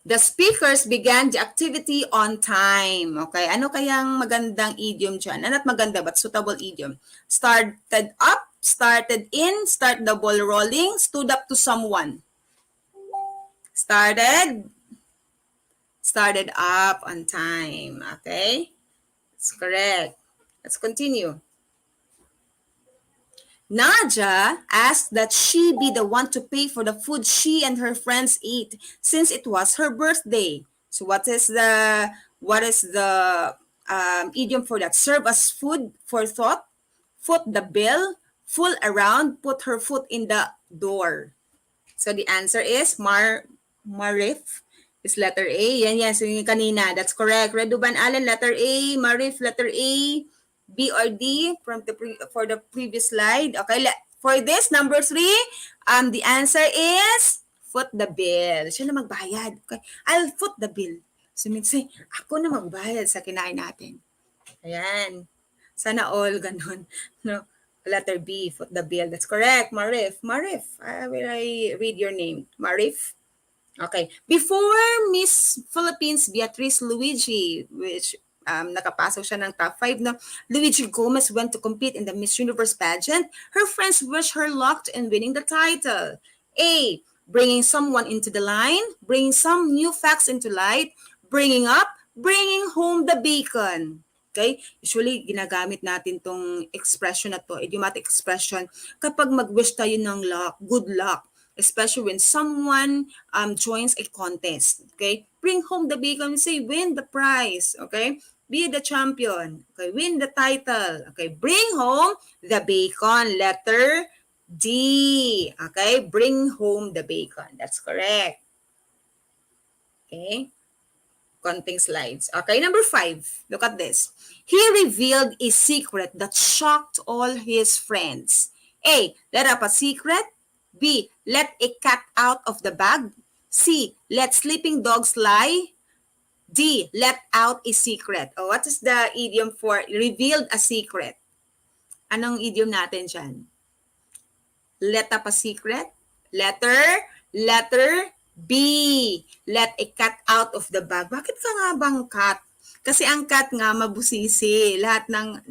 The speakers began the activity on time. Okay? Ano kayang magandang idiom dyan? Not maganda but suitable idiom. Started up, started in, start the ball rolling, stood up to someone. Started up on time. Okay? That's correct. Let's continue. Nadia asked that she be the one to pay for the food she and her friends ate since it was her birthday. So what is the idiom for that? Serve as food for thought, foot the bill, fool around, put her foot in the door. So the answer is Marif. is letter A. Yan. So yung kanina, that's correct. Reduban Allen, letter A. Marif, letter A. B or D for the previous slide. Okay, for this, number 3, the answer is foot the bill. Siya na magbayad. Okay, I'll foot the bill. So, minsan, ako na magbayad sa kinain natin. Ayan. Sana all ganun. No? Letter B, foot the bill. That's correct. Marif. Will I read your name? Marif? Okay. Before Miss Philippines Beatrice Luigi, which nakapasok siya ng top 5, no? Luigi Gomez went to compete in the Miss Universe pageant. Her friends wish her luck in winning the title. A, bringing someone into the line, bringing some new facts into light, bringing up, bringing home the bacon. Okay? Usually, ginagamit natin tong expression na to, idiomatic expression, kapag mag-wish tayo ng luck, good luck. Especially when someone joins a contest, okay? Bring home the bacon, say win the prize, okay? Be the champion, okay? Win the title, okay? Bring home the bacon, letter D, okay? Bring home the bacon, that's correct. Okay? Konting slides. Okay, number 5, look at this. He revealed a secret that shocked all his friends. A, let up a secret. B, let a cat out of the bag. C, let sleeping dogs lie. D, let out a secret. Oh, what is the idiom for revealed a secret? Anong idiom natin dyan? Let up a secret. Letter B, let a cat out of the bag. Bakit ka nga bang cat? Kasi ang cat nga mabusisi. Lahat ng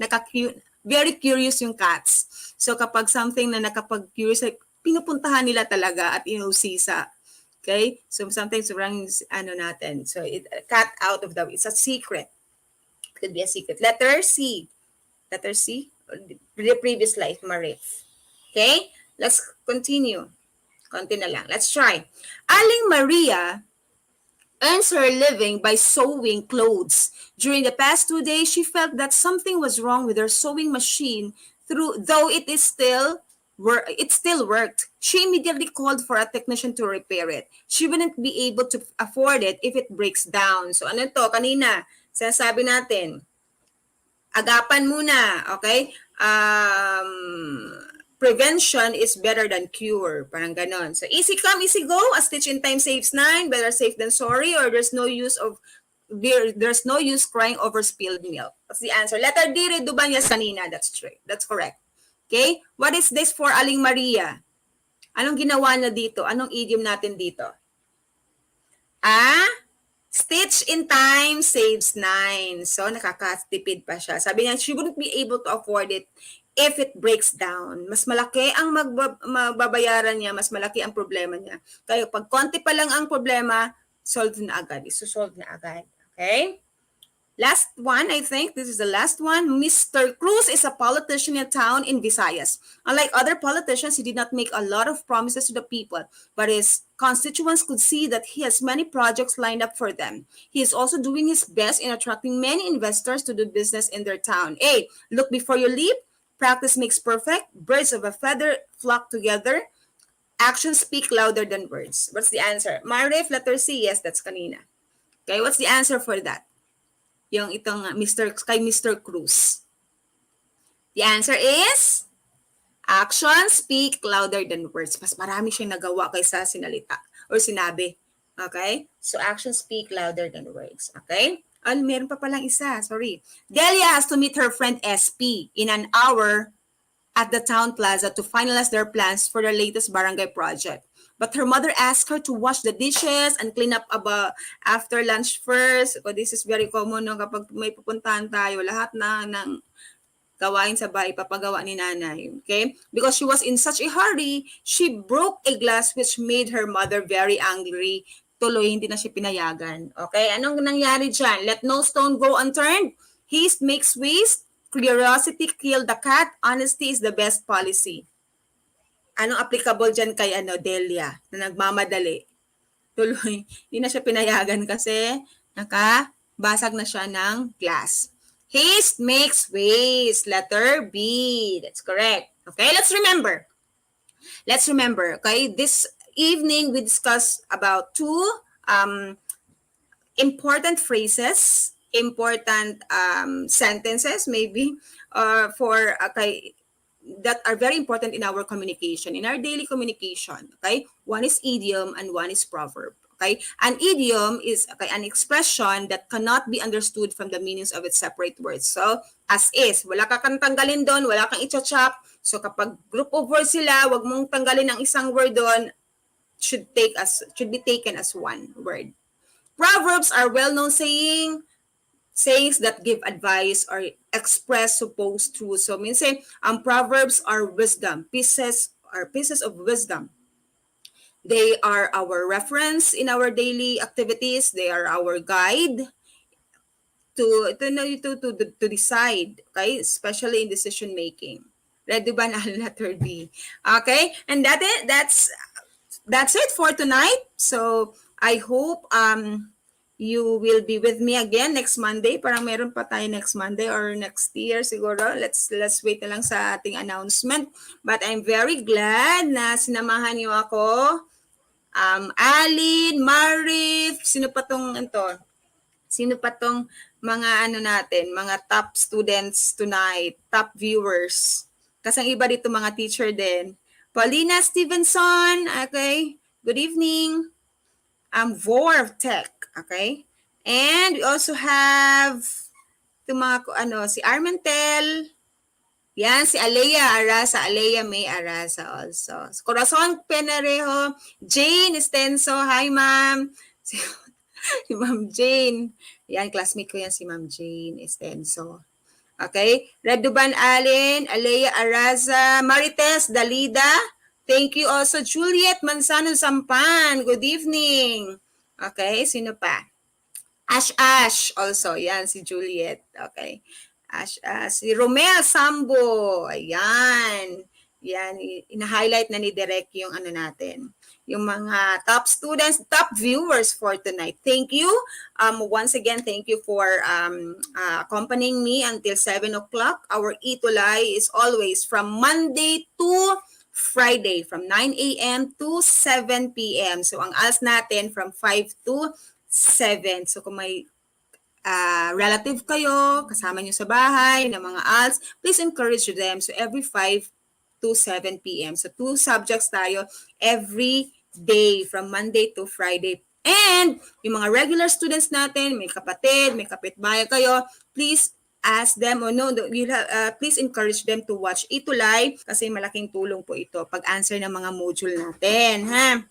very curious yung cats. So kapag something na nakapag-curious, pinupuntahan nila talaga at inusisa. Okay? So sometimes sobrang natin. So cat out of the, it's a secret. It could be a secret. Letter C. Letter C. The previous slide, Marif. Okay? Let's continue. Konti na lang. Let's try. Aling Maria earns her living by sewing clothes. During the past 2 days, she felt that something was wrong with her sewing machine, though it still worked. She immediately called for a technician to repair it. She wouldn't be able to afford it if it breaks down. So ano to? Kanina, sinasabi natin, agapan muna, okay? Prevention is better than cure. Parang ganon. So easy come, easy go. A stitch in time saves 9. Better safe than sorry. Or there's no use crying over spilled milk. That's the answer. Letter D, reduban niya kanina. That's true. That's correct. Okay? What is this for Aling Maria? Anong ginawa niya dito? Anong idiom natin dito? Stitch in time saves 9. So, nakakatipid pa siya. Sabi niya, she wouldn't be able to afford it if it breaks down. Mas malaki ang mababayaran niya, mas malaki ang problema niya. Kaya pag konti pa lang ang problema, solve na agad. Iso-solve na agad. Okay? Last one, I think. This is the last one. Mr. Cruz is a politician in a town in Visayas. Unlike other politicians, he did not make a lot of promises to the people, but his constituents could see that he has many projects lined up for them. He is also doing his best in attracting many investors to do business in their town. A, look before you leap. Practice makes perfect. Birds of a feather flock together. Actions speak louder than words. What's the answer? Marif, letter C. Yes, that's kanina. Okay, what's the answer for that? Yung itong kay Mr. Cruz. The answer is actions speak louder than words. Mas marami siyang nagawa kaysa sinalita or sinabi. Okay? So actions speak louder than words. Okay? Meron pa palang isa. Sorry. Delia has to meet her friend SP in an hour at the town plaza to finalize their plans for their latest barangay project. But her mother asked her to wash the dishes and clean up after lunch first. So this is very common no, kapag may pupuntahan tayo, lahat ng gawain sa bahay, papagawa ni nanay. Okay? Because she was in such a hurry, she broke a glass which made her mother very angry. Tuloy, hindi na siya pinayagan. Okay? Anong nangyari dyan? Let no stone go unturned. Haste makes waste. Curiosity killed the cat. Honesty is the best policy. Anong applicable dyan kay Delia na nagmamadali? Tuloy, hindi na siya pinayagan kasi nakabasag na siya ng glass. Haste makes waste. Letter B. That's correct. Okay, let's remember. Okay, this evening we discussed about two important phrases, important sentences maybe that are very important in our communication, in our daily communication. Okay, one is idiom and one is proverb. Okay, an idiom is an expression that cannot be understood from the meanings of its separate words. So, as is, wala ka kang tanggalin doon, wala kang i-chop. So, kapag group of words sila, wag mong tanggalin ang isang word doon, should be taken as one word. Proverbs are well-known sayings that give advice or express supposed truth. So, minsan, ang proverbs are wisdom, pieces of wisdom. They are our reference in our daily activities. They are our guide to decide, okay? Especially in decision making. Ready ba na letter B? Okay? And that's it for tonight. So, I hope you will be with me again next Monday. Parang meron pa tayo next Monday or next year siguro. Let's wait na lang sa ating announcement. But I'm very glad na sinamahan niyo ako. Alin, Marif, sino pa tong mga mga top students tonight, top viewers. Kasi ang iba dito mga teacher din. Paulina Stevenson, okay? Good evening. Vortech, okay? And we also have si Armentel. Yan, si Alea Arasa. Alea May Arasa also. Corazon Penarejo. Jane Estenso. Hi, ma'am. Si Ma'am Jane. Yan, classmate ko yan si Ma'am Jane Estenso. Okay? Reduban Allen. Alea Arasa. Marites Dalida. Thank you also. Juliet Manzano Sampan. Good evening. Okay, sino pa? Ash also. Yan, si Juliet. Okay. Si Romel Sambo. Ayan. Yan, ina-highlight na ni Direk yung natin. Yung mga top students, top viewers for tonight. Thank you. Once again, thank you for accompanying me until 7 o'clock. Our ETUlay is always from Monday to Friday, from 9 a.m. to 7 p.m. So, ang ALS natin from 5 to 7. So, kung may relative kayo, kasama nyo sa bahay, ng mga ALS, please encourage them. So, every 5 to 7 p.m. So, 2 subjects tayo every day from Monday to Friday. And yung mga regular students natin, may kapatid, may kapitbahay kayo, please ask them please encourage them to watch ETUlay kasi malaking tulong po ito pag-answer ng mga module natin. Ha?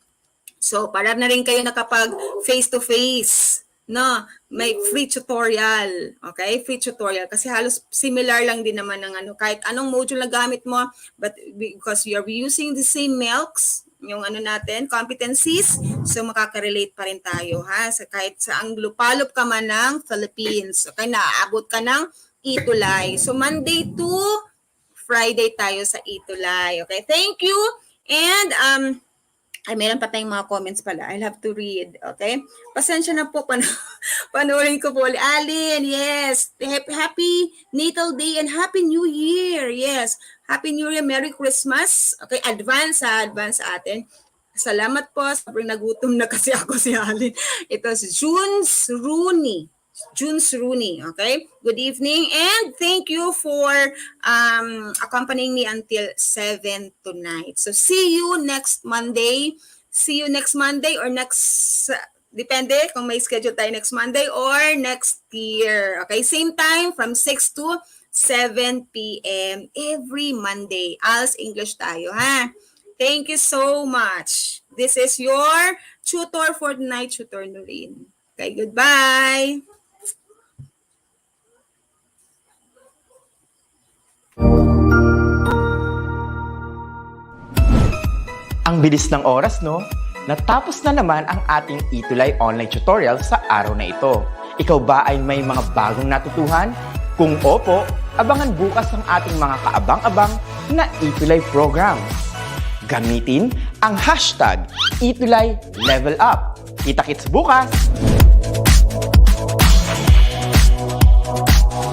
So, para na rin kayo nakapag face-to-face. No, may free tutorial. Okay? Free tutorial. Kasi halos similar lang din naman ng kahit anong module na gamit mo, but because you are using the same MELCs, yung natin, competencies, so makaka-relate pa rin tayo, ha? So, kahit sa ang lupalop ka man ng Philippines, okay, naaabot ka ng ETUlay. So, Monday to Friday tayo sa ETUlay. Okay, thank you. And, meron pa tayong mga comments pala. I'll have to read. Okay? Pasensya na po. Panoorin ko po. Alin, yes. Happy Natal Day and Happy New Year. Yes. Happy New Year. Merry Christmas. Okay, advance sa atin. Salamat po. Sobrang nagutom na kasi ako si Alin. Ito si Junes Rooney. Okay? Good evening and thank you for accompanying me until 7 tonight. So see you next Monday. Or next, depende kung may schedule tayo next Monday or next year. Okay? Same time from 6 to 7 p.m. every Monday. ALS English tayo, ha? Thank you so much. This is your tutor for tonight, Tutor Noreen. Okay, goodbye. Ang bilis ng oras, no? Natapos na naman ang ating ETUlay online tutorial sa araw na ito. Ikaw ba ay may mga bagong natutuhan? Kung opo, abangan bukas ang ating mga kaabang-abang na ETUlay program. Gamitin ang hashtag ETUlay Level Up. Kita-kits bukas!